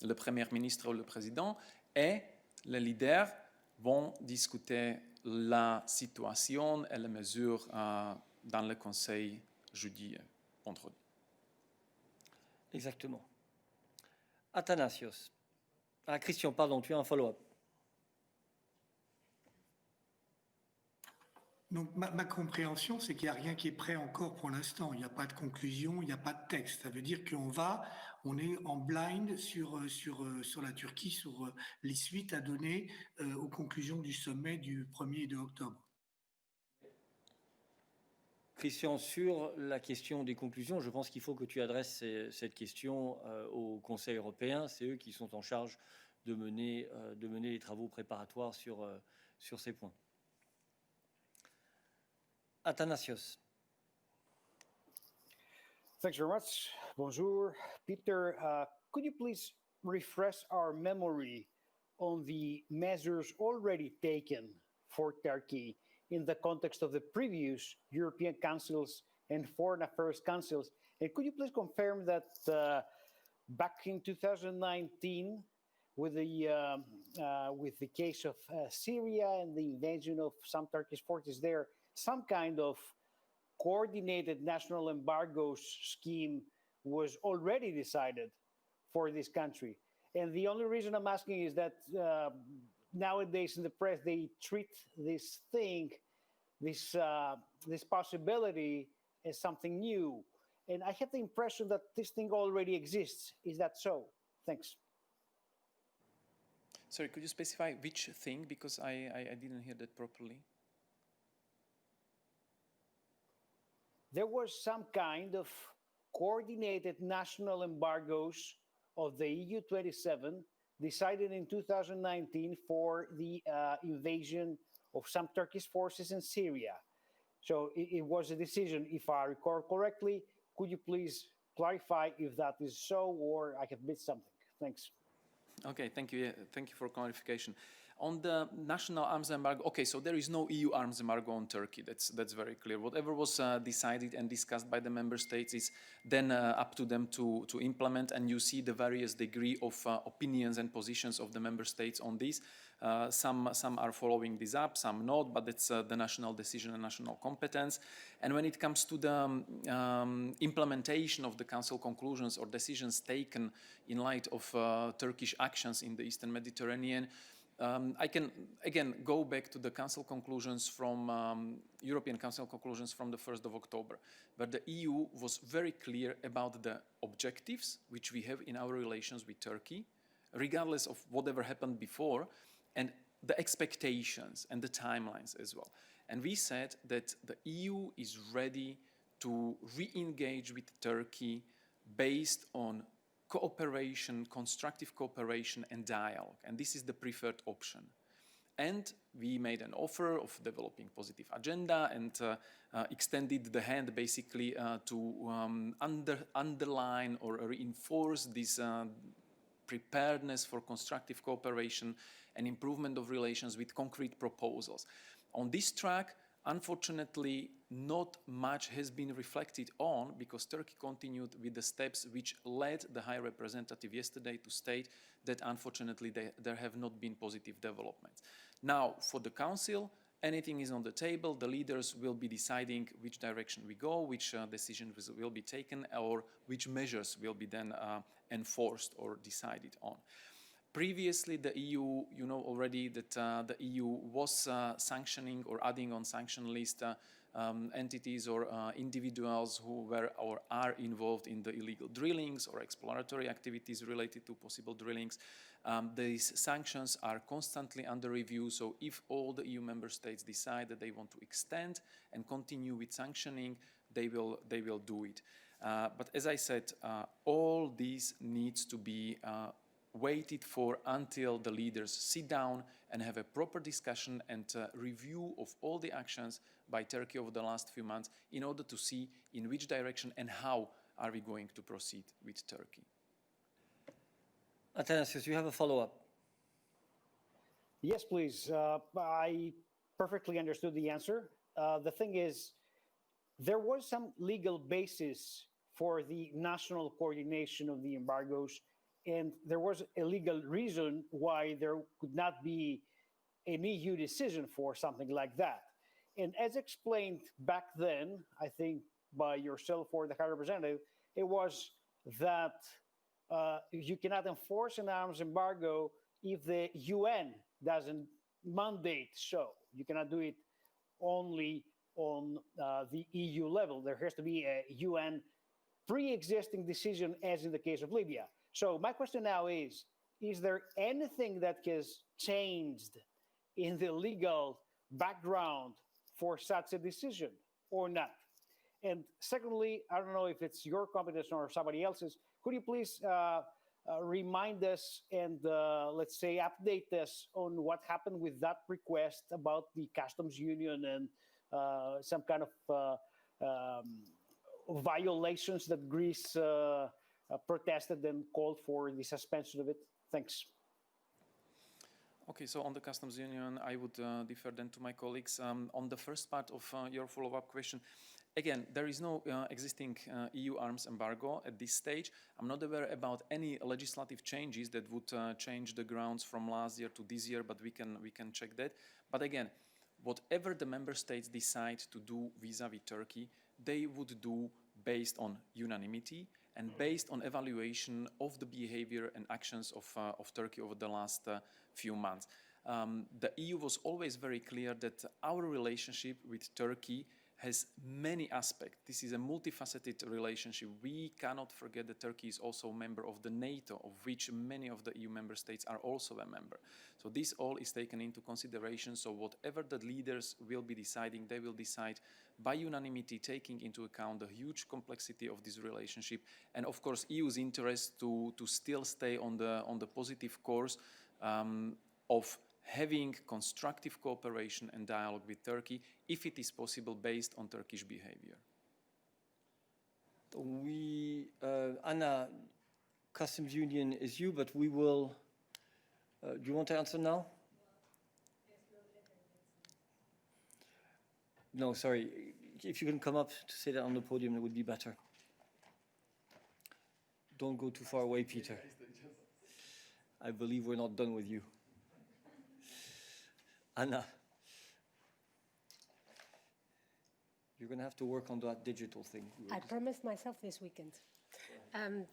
le Premier ministre ou le Président, et les leaders vont discuter la situation et les mesures dans le Conseil jeudi, vendredi. Exactement. Athanasios. Ah, Christian, pardon, tu as un follow-up. Donc, ma compréhension, c'est qu'il n'y a rien qui est prêt encore pour l'instant. Il n'y a pas de conclusion, il n'y a pas de texte. Ça veut dire on est en blind sur la Turquie, sur les suites à donner aux conclusions du sommet du 1er et 2 octobre. Christian, sur la question des conclusions, je pense qu'il faut que tu adresses cette question au Conseil européen. C'est eux qui sont en charge de mener les travaux préparatoires sur ces points. Athanasios. Thanks very much. Bonjour. Peter, could you please refresh our memory on the measures already taken for Turkey in the context of the previous European Councils and Foreign Affairs Councils? And could you please confirm that back in 2019, with the case of Syria and the invasion of some Turkish forces there, some kind of coordinated national embargo scheme was already decided for this country? And the only reason I'm asking is that nowadays in the press, they treat this possibility as something new. And I have the impression that this thing already exists. Is that so? Thanks. Sorry, could you specify which thing? Because I didn't hear that properly. There was some kind of coordinated national embargoes of the EU27 decided in 2019 for the invasion of some Turkish forces in Syria. So it was a decision, if I recall correctly. Could you please clarify if that is so or I have missed something? Thanks. Okay, thank you. Thank you for clarification. On the national arms embargo, okay, so there is no EU arms embargo on Turkey. That's very clear. Whatever was decided and discussed by the member states is then up to them to implement, and you see the various degree of opinions and positions of the member states on this. Some are following this up, some not, but it's the national decision and national competence. And when it comes to the implementation of the Council conclusions or decisions taken in light of Turkish actions in the Eastern Mediterranean, I can again go back to the Council conclusions from European Council conclusions from the 1st of October, where the EU was very clear about the objectives which we have in our relations with Turkey, regardless of whatever happened before, and the expectations and the timelines as well. And we said that the EU is ready to re-engage with Turkey based on cooperation, constructive cooperation and dialogue. And this is the preferred option. And we made an offer of developing positive agenda and extended the hand basically to underline or reinforce this preparedness for constructive cooperation and improvement of relations with concrete proposals. On this track, unfortunately, not much has been reflected on because Turkey continued with the steps which led the High Representative yesterday to state that unfortunately there have not been positive developments. Now, for the Council, anything is on the table. The leaders will be deciding which direction we go, which decisions will be taken, or which measures will be then enforced or decided on. Previously, the EU, you know already that the EU was sanctioning or adding on sanction list entities or individuals who were or are involved in the illegal drillings or exploratory activities related to possible drillings. These sanctions are constantly under review, so if all the EU member states decide that they want to extend and continue with sanctioning, they will do it. But as I said, all this needs to be waited for until the leaders sit down and have a proper discussion and review of all the actions by Turkey over the last few months in order to see in which direction and how are we going to proceed with Turkey. Athanasios, you have a follow-up? Yes, please. I perfectly understood the answer. The thing is, there was some legal basis for the national coordination of the embargoes, and there was a legal reason why there could not be an EU decision for something like that. And as explained back then, I think by yourself or the High Representative, it was that you cannot enforce an arms embargo if the UN doesn't mandate so. You cannot do it only on the EU level. There has to be a UN pre-existing decision, as in the case of Libya. So my question now is there anything that has changed in the legal background for such a decision or not? And secondly, I don't know if it's your competence or somebody else's, could you please remind us and let's say update us on what happened with that request about the customs union and some kind of violations that Greece protested and called for the suspension of it? Thanks. Okay, so on the customs union, I would defer then to my colleagues. On the first part of your follow-up question, again, there is no existing EU arms embargo at this stage. I'm not aware about any legislative changes that would change the grounds from last year to this year, but we can check that. But again, whatever the member states decide to do vis-à-vis Turkey, they would do based on unanimity and based on evaluation of the behavior and actions of Turkey over the last few months. The EU was always very clear that our relationship with Turkey has many aspects. This is a multifaceted relationship. We cannot forget that Turkey is also a member of the NATO, of which many of the EU member states are also a member. So this all is taken into consideration. So whatever the leaders will be deciding, they will decide by unanimity, taking into account the huge complexity of this relationship. And of course, EU's interest to still stay on the positive course of having constructive cooperation and dialogue with Turkey, if it is possible, based on Turkish behavior. Anna, customs union is you, but we will, do you want to answer now? No, sorry. If you can come up to say that on the podium, it would be better. Don't go too far away, Peter. I believe we're not done with you. Anna. You're going to have to work on that digital thing. I promised myself this weekend.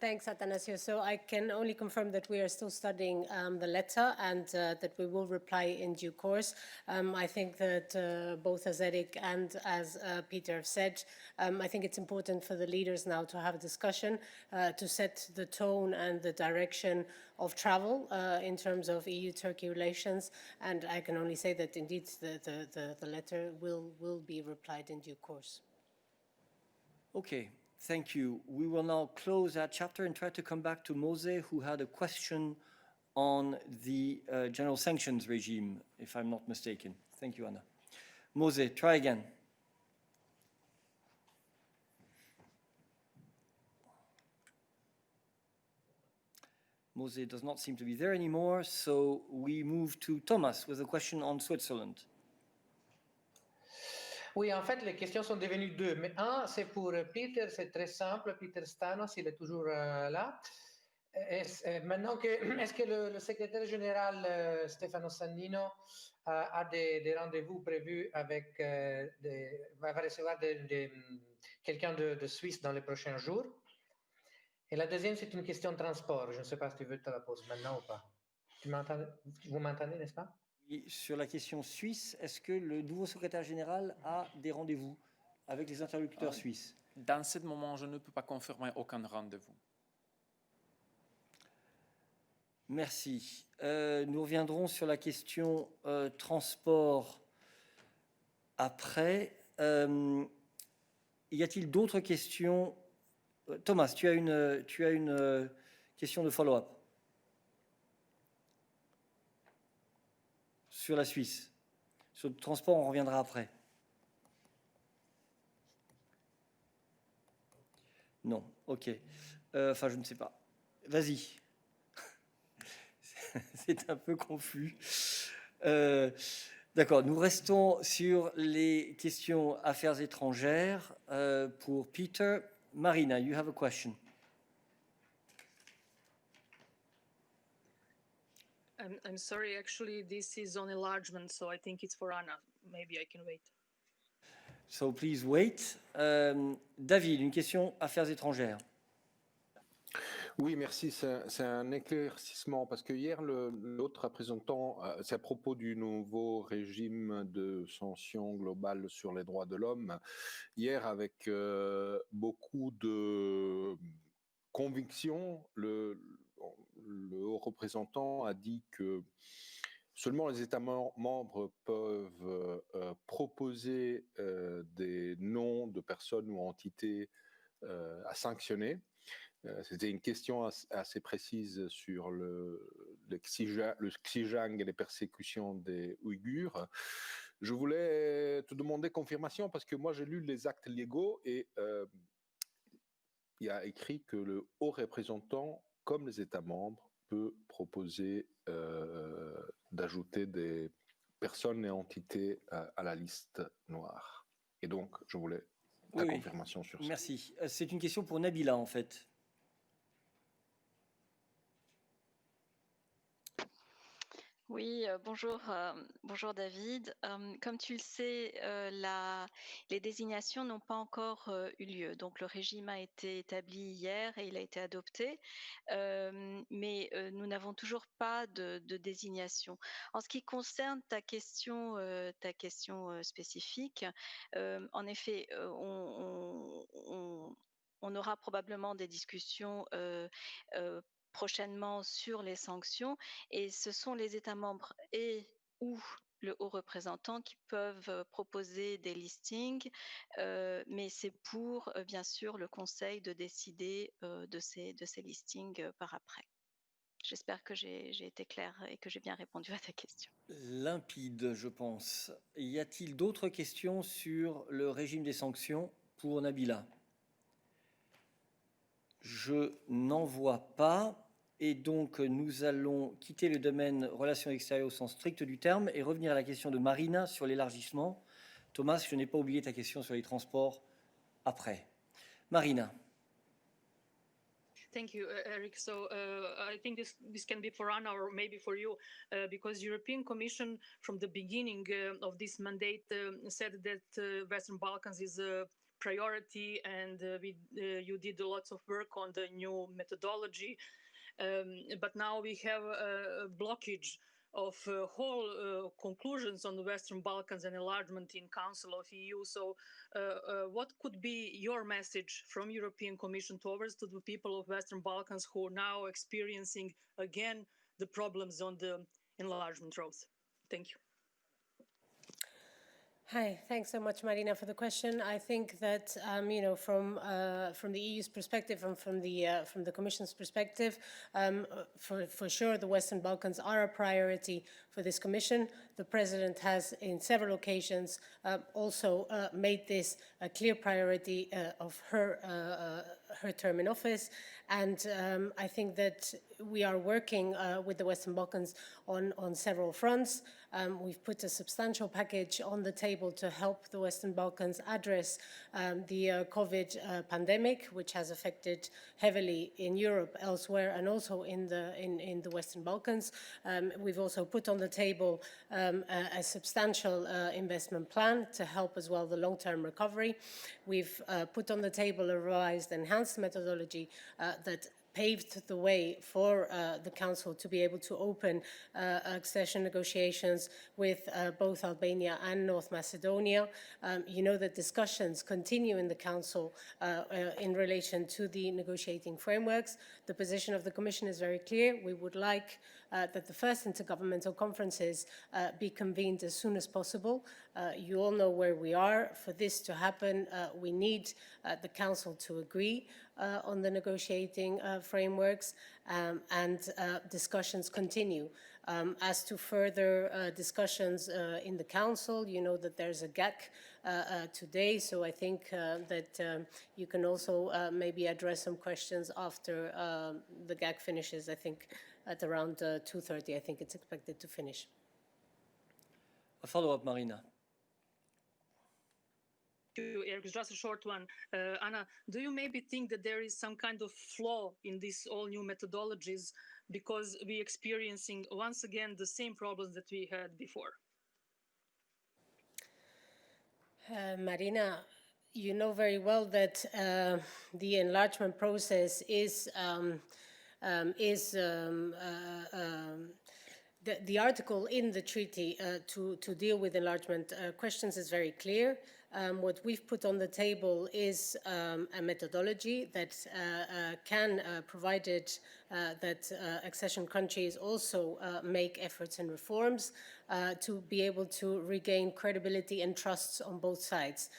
Thanks, Athanasios. So I can only confirm that we are still studying the letter and that we will reply in due course. I think that both as Eric and as Peter have said, I think it's important for the leaders now to have a discussion to set the tone and the direction of travel in terms of EU-Turkey relations. And I can only say that indeed the letter will be replied in due course. Okay. Thank you. We will now close that chapter and try to come back to Mose, who had a question on the general sanctions regime, if I'm not mistaken. Thank you, Anna. Mose, try again. Mose does not seem to be there anymore, so we move to Thomas with a question on Switzerland. Oui, en fait, les questions sont devenues deux. Mais un, c'est pour Peter, c'est très simple. Peter Stanos, il est toujours là. Maintenant, est-ce que le secrétaire général Stefano Sannino a des rendez-vous prévus avec, va recevoir quelqu'un de Suisse dans les prochains jours? Et la deuxième, c'est une question de transport. Je ne sais pas si tu veux te la poser maintenant ou pas. Vous m'entendez, n'est-ce pas? Sur la question suisse, est-ce que le nouveau secrétaire général a des rendez-vous avec les interlocuteurs suisses? Dans ce moment, je ne peux pas confirmer aucun rendez-vous. Merci. Nous reviendrons sur la question transport après. Y a-t-il d'autres questions? Thomas, tu as une question de follow-up sur la Suisse. Sur le transport, on reviendra après. Non, ok. Enfin, je ne sais pas. Vas-y. C'est un peu confus. D'accord, nous restons sur les questions affaires étrangères. Pour Peter, Marina, you have a question. I'm sorry, actually, this is on enlargement, so I think it's for Anna. Maybe I can wait. So please wait. David, une question affaires étrangères. Oui, merci. C'est un éclaircissement parce que hier, l'autre représentant, c'est à propos du nouveau régime de sanctions globales sur les droits de l'homme. Hier, avec beaucoup de conviction, le haut représentant a dit que seulement les États membres peuvent proposer des noms de personnes ou entités à sanctionner. C'était une question assez précise sur le Xinjiang et les persécutions des Ouïghurs. Je voulais te demander confirmation parce que moi j'ai lu les actes légaux et il y a écrit que le haut représentant, comme les États membres, peut proposer d'ajouter des personnes et entités à la liste noire. Et donc, je voulais ta confirmation sur ça. Merci. C'est une question pour Nabila, en fait. Oui, bonjour, bonjour David. Comme tu le sais, les désignations n'ont pas encore eu lieu. Donc le régime a été établi hier et il a été adopté, mais nous n'avons toujours pas de désignation. En ce qui concerne ta question spécifique, en effet, on aura probablement des discussions prochainement sur les sanctions et ce sont les États membres et ou le haut représentant qui peuvent proposer des listings, mais c'est pour bien sûr le Conseil de décider de ces listings par après. J'espère que j'ai été claire et que j'ai bien répondu à ta question. Limpide, je pense. Y a-t-il d'autres questions sur le régime des sanctions pour Nabila? Je n'en vois pas. Et donc, nous allons quitter le domaine relations extérieures au sens strict du terme et revenir à la question de Marina sur l'élargissement. Thomas, je n'ai pas oublié ta question sur les transports après. Marina. Thank you, Eric. So I think this can be for Anna or maybe for you, because European Commission from the beginning of this mandate said that Western Balkans is a priority, and you did lots of work on the new methodology. But now we have a blockage of whole conclusions on the Western Balkans and enlargement in Council of EU. So what could be your message from European Commission towards to the people of Western Balkans who are now experiencing again the problems on the enlargement road? Thank you. Hi, thanks so much, Marina, for the question. I think that from the EU's perspective and from the Commission's perspective, for sure the Western Balkans are a priority for this Commission. The President has, in several occasions, also made this a clear priority of her term in office, and I think that we are working with the Western Balkans on several fronts. We've put a substantial package on the table to help the Western Balkans address the COVID pandemic, which has affected heavily in Europe, elsewhere, and also in the Western Balkans. We've also put on the table a substantial investment plan to help as well the long-term recovery. We've put on the table a revised enhanced methodology that paved the way for the Council to be able to open accession negotiations with both Albania and North Macedonia. You know that discussions continue in the Council in relation to the negotiating frameworks. The position of the Commission is very clear. We would like that the first intergovernmental conferences be convened as soon as possible. You all know where we are. For this to happen, we need the Council to agree on the negotiating frameworks, and discussions continue. As to further discussions in the Council, you know that there's a GAC today, so I think that you can also maybe address some questions after the GAC finishes. I think at around 2:30, I think it's expected to finish. A follow-up, Marina. Eric, just a short one. Anna, do you maybe think that there is some kind of flaw in these all new methodologies because we're experiencing once again the same problems that we had before? Marina, you know very well that the enlargement process is the article in the treaty to deal with enlargement questions is very clear. What we've put on the table is a methodology that can, provided that accession countries also make efforts and reforms, to be able to regain credibility and trust on both sides.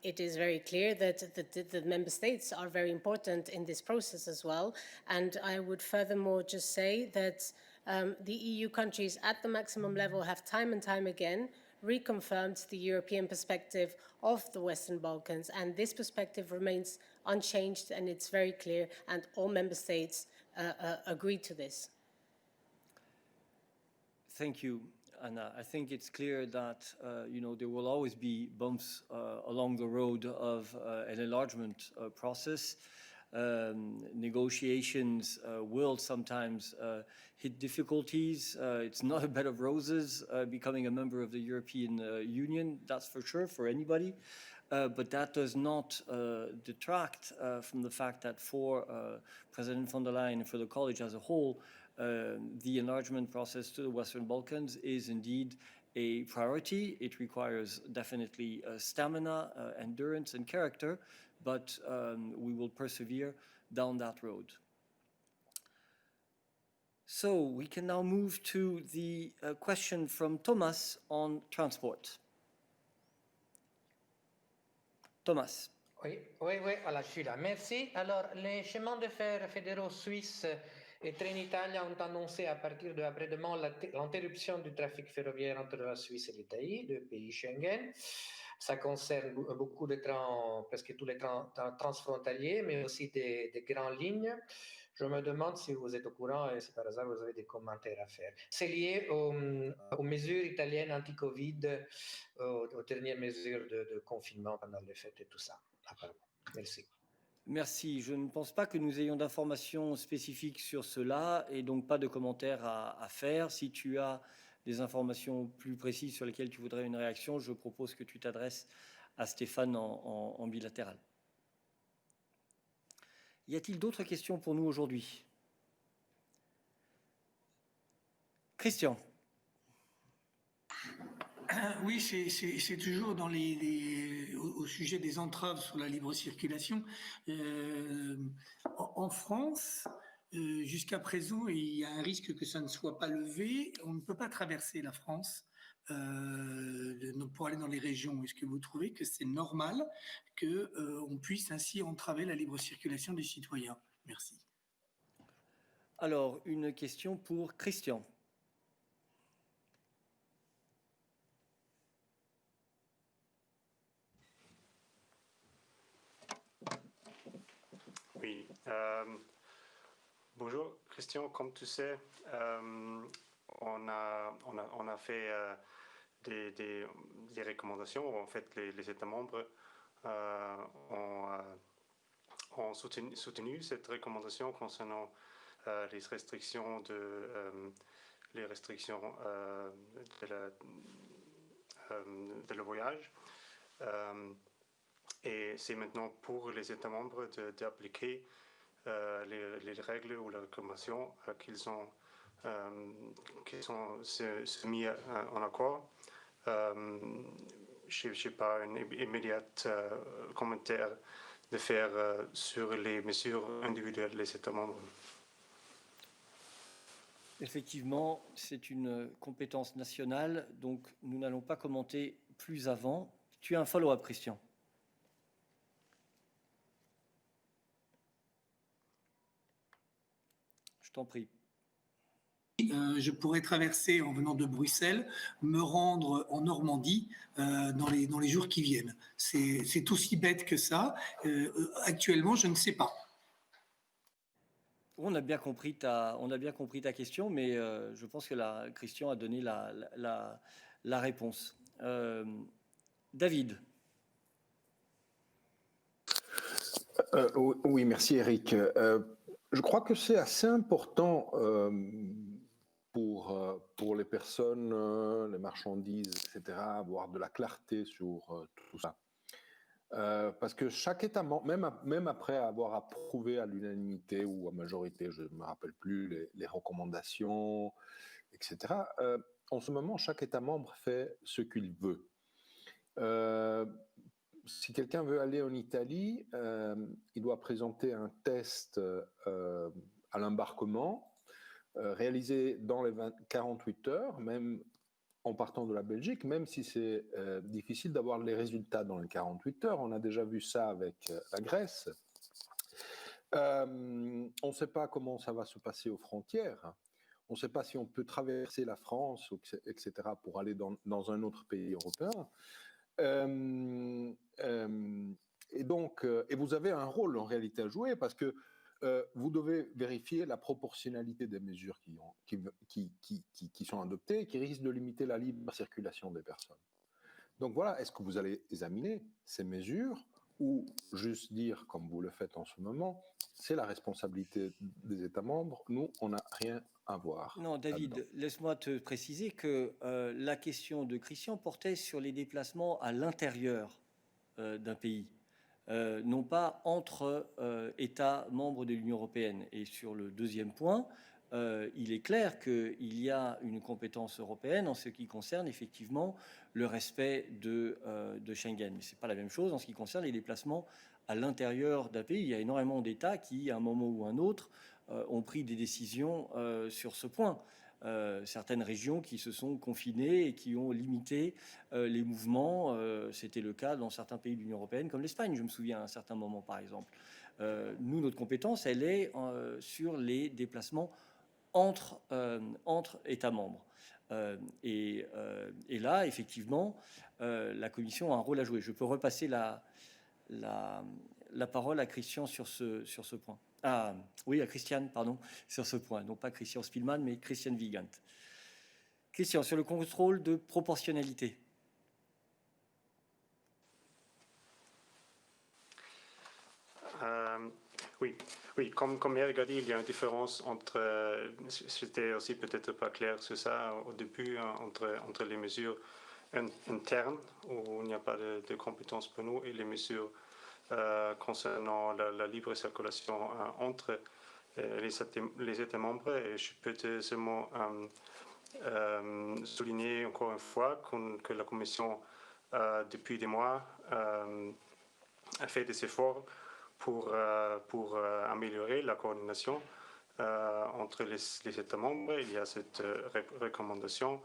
It is very clear that the member states are very important in this process as well. And I would furthermore just say that the EU countries at the maximum level have time and time again reconfirmed the European perspective of the Western Balkans, and this perspective remains unchanged, and it's very clear, and all member states agreed to this. Thank you, Anna. I think it's clear that there will always be bumps along the road of an enlargement process. Negotiations will sometimes hit difficulties. It's not a bed of roses becoming a member of the European Union, that's for sure, for anybody. But that does not detract from the fact that for President von der Leyen and for the College as a whole, the enlargement process to the Western Balkans is indeed a priority. It requires definitely stamina, endurance, and character, but we will persevere down that road. So we can now move to the question from Thomas on transport. Thomas. Oui, voilà, je suis là. Merci. Alors, les chemins de fer fédéraux suisses et Trenitalia ont annoncé à partir de après-demain l'interruption du trafic ferroviaire entre la Suisse et l'Italie, deux pays Schengen. Ça concerne beaucoup de trains, presque tous les trains transfrontaliers, mais aussi des grandes lignes. Je me demande si vous êtes au courant et si par hasard vous avez des commentaires à faire. C'est lié aux mesures italiennes anti-Covid, aux dernières mesures de confinement pendant les fêtes et tout ça, apparemment. Merci. Merci. Je ne pense pas que nous ayons d'informations spécifiques sur cela et donc pas de commentaires à faire. Si tu as des informations plus précises sur lesquelles tu voudrais une réaction, je propose que tu t'adresses à Stéphane en bilatéral. Y a-t-il d'autres questions pour nous aujourd'hui? Christian. Oui, c'est toujours au sujet des entraves sur la libre circulation. En France, jusqu'à présent, il y a un risque que ça ne soit pas levé. On ne peut pas traverser la France pour aller dans les régions. Est-ce que vous trouvez que c'est normal qu'on puisse ainsi entraver la libre circulation des citoyens? Merci. Alors, une question pour Christian. Oui. Bonjour, Christian. Comme tu sais, on a fait des recommandations. En fait, les États membres ont soutenu cette recommandation concernant les restrictions de le voyage. Et c'est maintenant pour les États membres d'appliquer les règles ou les recommandations qu'ils ont mis en accord. Je n'ai pas un immédiat commentaire de faire sur les mesures individuelles des États membres. Effectivement, c'est une compétence nationale, donc nous n'allons pas commenter plus avant. Tu as un follow-up, Christian? Je t'en prie. Je pourrais traverser en venant de Bruxelles, me rendre en Normandie dans les jours qui viennent. C'est aussi bête que ça. Actuellement, je ne sais pas. On a bien compris ta question, mais je pense que Christian a donné la réponse. David. Oui, merci Eric. Je crois que c'est assez important pour les personnes, les marchandises, etc., avoir de la clarté sur tout ça. Parce que chaque État membre, même après avoir approuvé à l'unanimité ou à majorité, je ne me rappelle plus, les recommandations, etc., en ce moment, chaque État membre fait ce qu'il veut. Si quelqu'un veut aller en Italie, il doit présenter un test à l'embarquement, réalisé dans les 48 heures, même en partant de la Belgique, même si c'est difficile d'avoir les résultats dans les 48 heures. On a déjà vu ça avec la Grèce. On ne sait pas comment ça va se passer aux frontières. On ne sait pas si on peut traverser la France, etc., pour aller dans un autre pays européen. Et donc, et vous avez un rôle en réalité à jouer parce que vous devez vérifier la proportionnalité des mesures qui sont adoptées et qui risquent de limiter la libre circulation des personnes. Donc voilà, est-ce que vous allez examiner ces mesures ou juste dire, comme vous le faites en ce moment, c'est la responsabilité des États membres, nous, on n'a rien à voir. Non, David, laisse-moi te préciser que la question de Christian portait sur les déplacements à l'intérieur d'un pays. Non pas entre États membres de l'Union européenne. Et sur le deuxième point, il est clair qu'il y a une compétence européenne en ce qui concerne effectivement le respect de Schengen. Mais ce n'est pas la même chose en ce qui concerne les déplacements à l'intérieur d'un pays. Il y a énormément d'États qui, à un moment ou un autre, ont pris des décisions sur ce point. Certaines régions qui se sont confinées et qui ont limité les mouvements. C'était le cas dans certains pays de l'Union européenne, comme l'Espagne, je me souviens à un certain moment, par exemple. Nous, notre compétence, elle est sur les déplacements entre États membres. Et là, effectivement, la Commission a un rôle à jouer. Je peux repasser la parole à Christian sur ce point. Ah, oui, à Christian, pardon, sur ce point. Non pas Christian Spielmann, mais Christian Wiegand. Christian, sur le contrôle de proportionnalité. Oui, comme Eric a dit, il y a une différence entre, c'était aussi peut-être pas clair sur ça au début, entre les mesures internes, où il n'y a pas de compétences pour nous, et les mesures concernant la libre circulation entre les États membres. Et je peux seulement souligner encore une fois que la Commission, depuis des mois, a fait des efforts pour améliorer la coordination entre les États membres. Il y a cette recommandation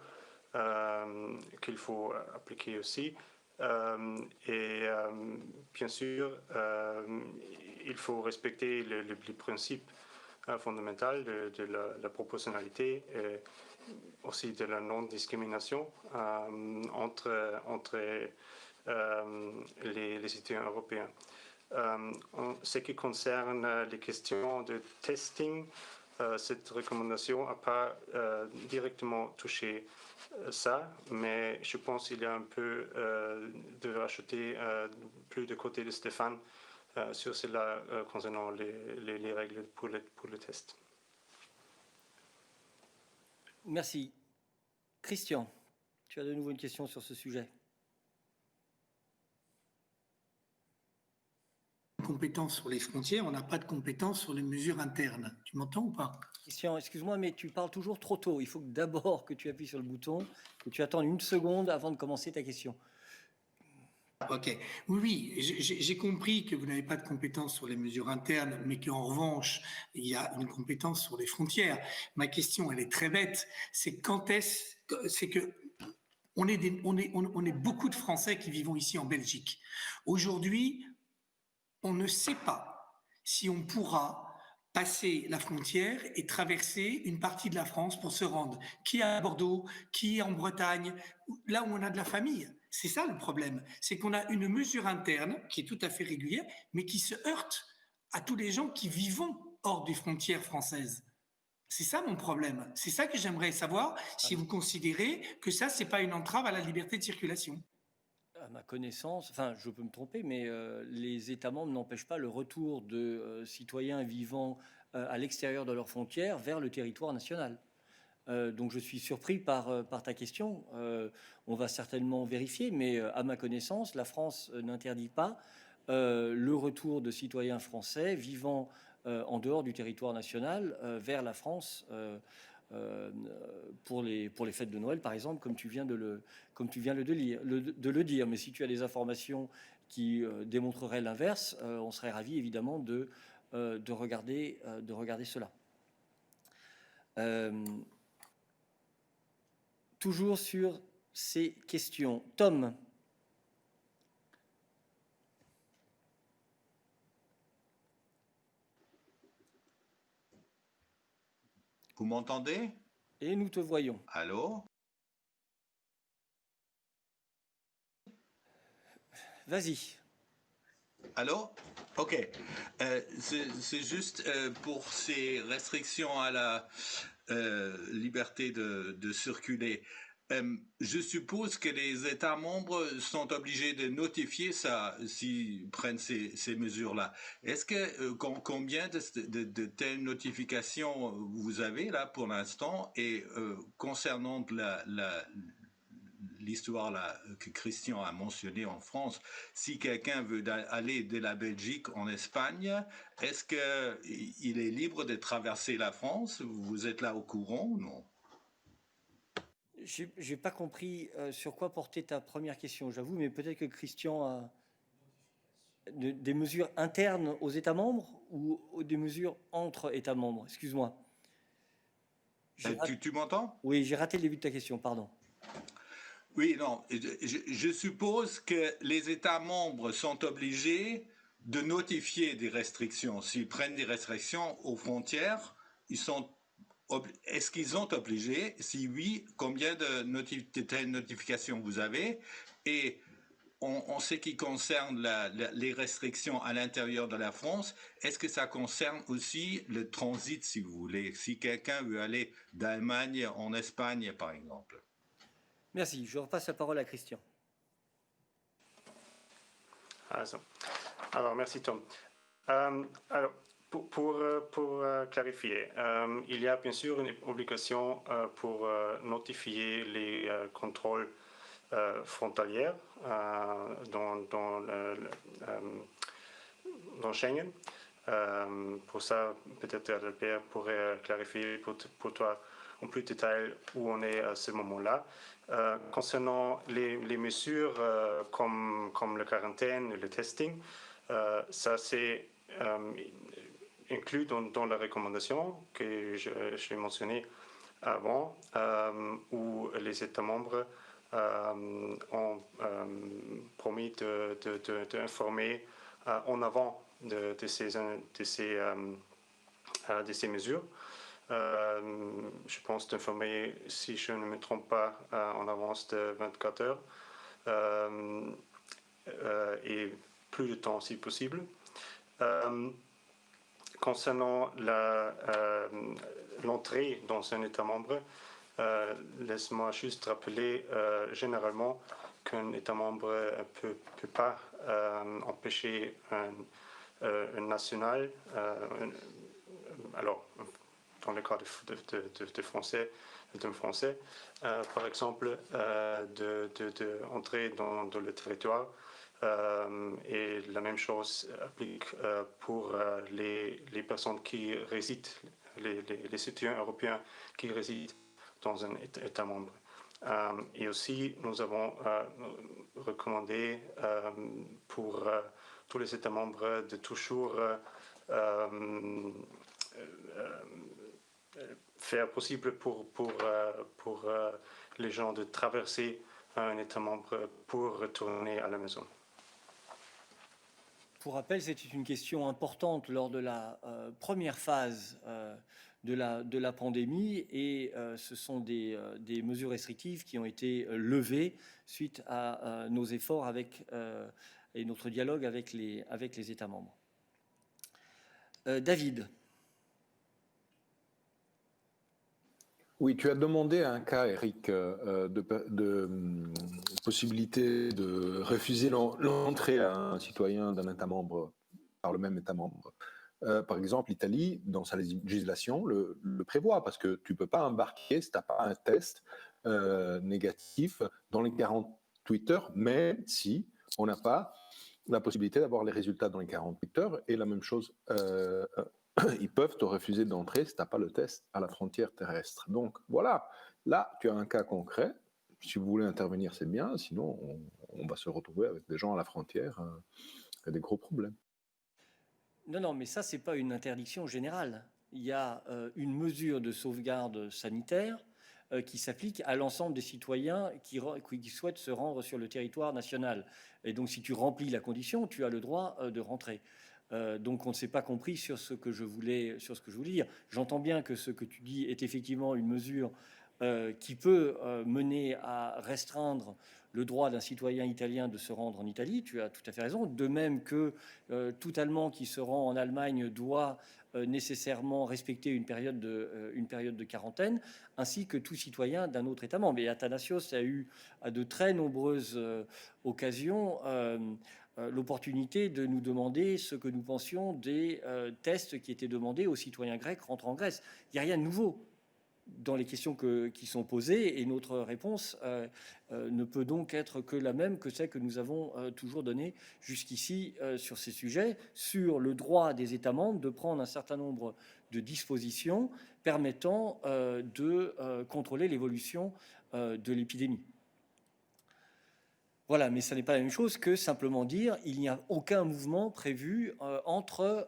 qu'il faut appliquer aussi. Et bien sûr, il faut respecter les principes fondamentaux de la proportionnalité et aussi de la non-discrimination entre les citoyens européens. En ce qui concerne les questions de testing, cette recommandation n'a pas directement touché ça, mais je pense qu'il y a un peu de rajouter plus de côté de Stéphane sur cela concernant les règles pour le test. Merci. Christian, tu as de nouveau une question sur ce sujet. Compétences sur les frontières, on n'a pas de compétences sur les mesures internes. Tu m'entends ou pas? Christian, excuse-moi, mais tu parles toujours trop tôt. Il faut d'abord que tu appuies sur le bouton, que tu attendes une seconde avant de commencer ta question. Ok. Oui, j'ai compris que vous n'avez pas de compétences sur les mesures internes, mais qu'en revanche, il y a une compétence sur les frontières. Ma question, elle est très bête. C'est quand est-ce que on est beaucoup de Français qui vivons ici en Belgique. Aujourd'hui, on ne sait pas si on pourra passer la frontière et traverser une partie de la France pour se rendre. Qui est à Bordeaux, qui est en Bretagne, là où on a de la famille. C'est ça le problème. C'est qu'on a une mesure interne qui est tout à fait régulière, mais qui se heurte à tous les gens qui vivent hors des frontières françaises. C'est ça mon problème. C'est ça que j'aimerais savoir, si vous considérez que ça, c'est pas une entrave à la liberté de circulation. À ma connaissance, enfin je peux me tromper, mais les États membres n'empêchent pas le retour de citoyens vivant à l'extérieur de leurs frontières vers le territoire national. Donc je suis surpris par ta question. On va certainement vérifier, mais à ma connaissance, la France n'interdit pas le retour de citoyens français vivant en dehors du territoire national vers la France pour les fêtes de Noël, par exemple, comme tu viens de le dire. Mais si tu as des informations qui démontreraient l'inverse, on serait ravis évidemment de regarder cela. Toujours sur ces questions. Tom. Vous m'entendez? Et nous te voyons. Allô? Vas-y. Allô? Ok. C'est juste pour ces restrictions à la liberté de circuler. Je suppose que les États membres sont obligés de notifier ça s'ils prennent ces mesures-là. Est-ce que combien de telles notifications vous avez là pour l'instant? Et concernant l'histoire là que Christian a mentionnée en France, si quelqu'un veut aller de la Belgique en Espagne, est-ce qu'il est libre de traverser la France? Vous êtes là au courant ou non? Je n'ai pas compris sur quoi portait ta première question, j'avoue, mais peut-être que Christian a des mesures internes aux États membres ou des mesures entre États membres. Excuse-moi. Tu m'entends? Oui, j'ai raté le début de ta question, pardon. Oui, non, je suppose que les États membres sont obligés de notifier des restrictions. S'ils prennent des restrictions aux frontières, est-ce qu'ils sont obligés? Si oui, combien de notifications vous avez? Et en ce qui concerne les restrictions à l'intérieur de la France, est-ce que ça concerne aussi le transit, si vous voulez, si quelqu'un veut aller d'Allemagne en Espagne, par exemple? Merci. Je repasse la parole à Christian. Alors, merci Tom. Alors, pour clarifier, il y a bien sûr une obligation pour notifier les contrôles frontaliers dans Schengen. Pour ça, peut-être Albert pourrait clarifier pour toi en plus de détail où on est à ce moment-là. Concernant les mesures comme la quarantaine, le testing, ça c'est inclus dans la recommandation que je l'ai mentionné avant, où les États membres ont promis d'informer en avant de ces mesures. Je pense d'informer, si je ne me trompe pas, en avance de 24 heures et plus de temps si possible. Concernant l'entrée dans un État membre, laisse-moi juste rappeler généralement qu'un État membre ne peut pas empêcher un national, alors dans le cas de Français, d'un Français, par exemple, d'entrer dans le territoire. Et la même chose applique pour les personnes qui résident, les citoyens européens qui résident dans un État membre. Et aussi, nous avons recommandé pour tous les États membres de toujours faire possible pour les gens de traverser un État membre pour retourner à la maison. Pour rappel, c'était une question importante lors de la première phase de la pandémie et ce sont des mesures restrictives qui ont été levées suite à nos efforts et notre dialogue avec les États membres. David. Oui, tu as demandé un cas, Eric, de possibilité de refuser l'entrée à un citoyen d'un État membre par le même État membre. Par exemple, l'Italie, dans sa législation, le prévoit, parce que tu ne peux pas embarquer si tu n'as pas un test négatif dans les 48 heures, même si on n'a pas la possibilité d'avoir les résultats dans les 48 heures. Et la même chose, ils peuvent te refuser d'entrer si tu n'as pas le test à la frontière terrestre. Donc voilà, là, tu as un cas concret. Si vous voulez intervenir, c'est bien. Sinon, on va se retrouver avec des gens à la frontière et des gros problèmes. Non, mais ça, ce n'est pas une interdiction générale. Il y a une mesure de sauvegarde sanitaire qui s'applique à l'ensemble des citoyens qui souhaitent se rendre sur le territoire national. Et donc, si tu remplis la condition, tu as le droit de rentrer. Donc, on ne s'est pas compris sur ce que je voulais dire. J'entends bien que ce que tu dis est effectivement une mesure qui peut mener à restreindre le droit d'un citoyen italien de se rendre en Italie. Tu as tout à fait raison. De même que tout Allemand qui se rend en Allemagne doit nécessairement respecter une période de quarantaine, ainsi que tout citoyen d'un autre État membre. Et Athanasios a eu à de très nombreuses occasions l'opportunité de nous demander ce que nous pensions des tests qui étaient demandés aux citoyens grecs rentrant en Grèce. Il n'y a rien de nouveau dans les questions qui sont posées et notre réponse ne peut donc être que la même que celle que nous avons toujours donnée jusqu'ici sur ces sujets, sur le droit des États membres de prendre un certain nombre de dispositions permettant de contrôler l'évolution de l'épidémie. Voilà, mais ça n'est pas la même chose que simplement dire il n'y a aucun mouvement prévu entre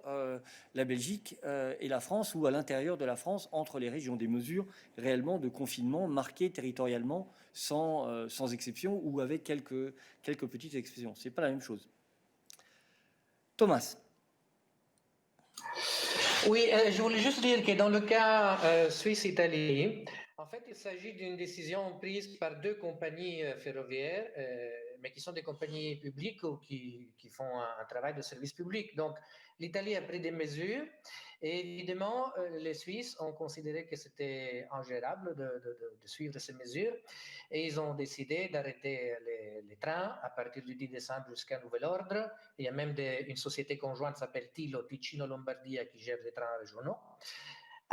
la Belgique et la France ou à l'intérieur de la France entre les régions, des mesures réellement de confinement marquées territorialement sans exception ou avec quelques petites exceptions. Ce n'est pas la même chose. Thomas. Oui, je voulais juste dire que dans le cas Suisse-Italie, en fait, il s'agit d'une décision prise par deux compagnies ferroviaires, mais qui sont des compagnies publiques ou qui font un travail de service public. Donc, l'Italie a pris des mesures et évidemment, les Suisses ont considéré que c'était ingérable de suivre ces mesures et ils ont décidé d'arrêter les trains à partir du 10 décembre jusqu'à nouvel ordre. Il y a même une société conjointe qui s'appelle TILO, Ticino Lombardia, qui gère les trains régionaux.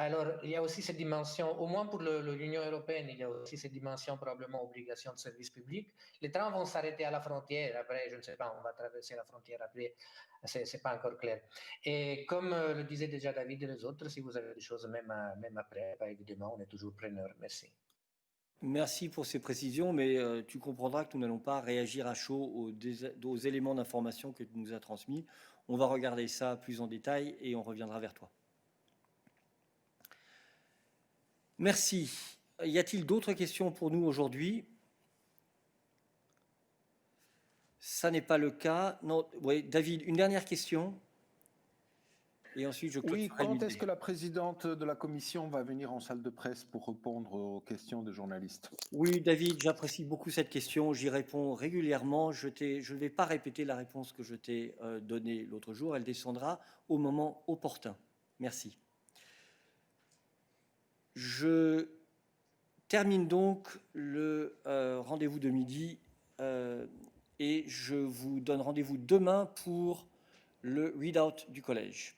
Alors, il y a aussi cette dimension, au moins pour l'Union européenne, il y a aussi cette dimension probablement obligation de service public. Les trains vont s'arrêter à la frontière, après, je ne sais pas, on va traverser la frontière après, c'est pas encore clair. Et comme le disait déjà David et les autres, si vous avez des choses même après, bah, évidemment, on est toujours preneur. Merci. Merci pour ces précisions, mais tu comprendras que nous n'allons pas réagir à chaud aux éléments d'information que tu nous as transmis. On va regarder ça plus en détail et on reviendra vers toi. Merci. Y a-t-il d'autres questions pour nous aujourd'hui? Ça n'est pas le cas. Non, oui, David, une dernière question. Et ensuite, je Oui, clôturerai quand l'idée. est-ce que la présidente de la commission va venir en salle de presse pour répondre aux questions des journalistes? Oui, David, j'apprécie beaucoup cette question. J'y réponds régulièrement. Je ne vais pas répéter la réponse que je t'ai donnée l'autre jour. Elle descendra au moment opportun. Merci. Je termine donc le rendez-vous de midi et je vous donne rendez-vous demain pour le readout du collège.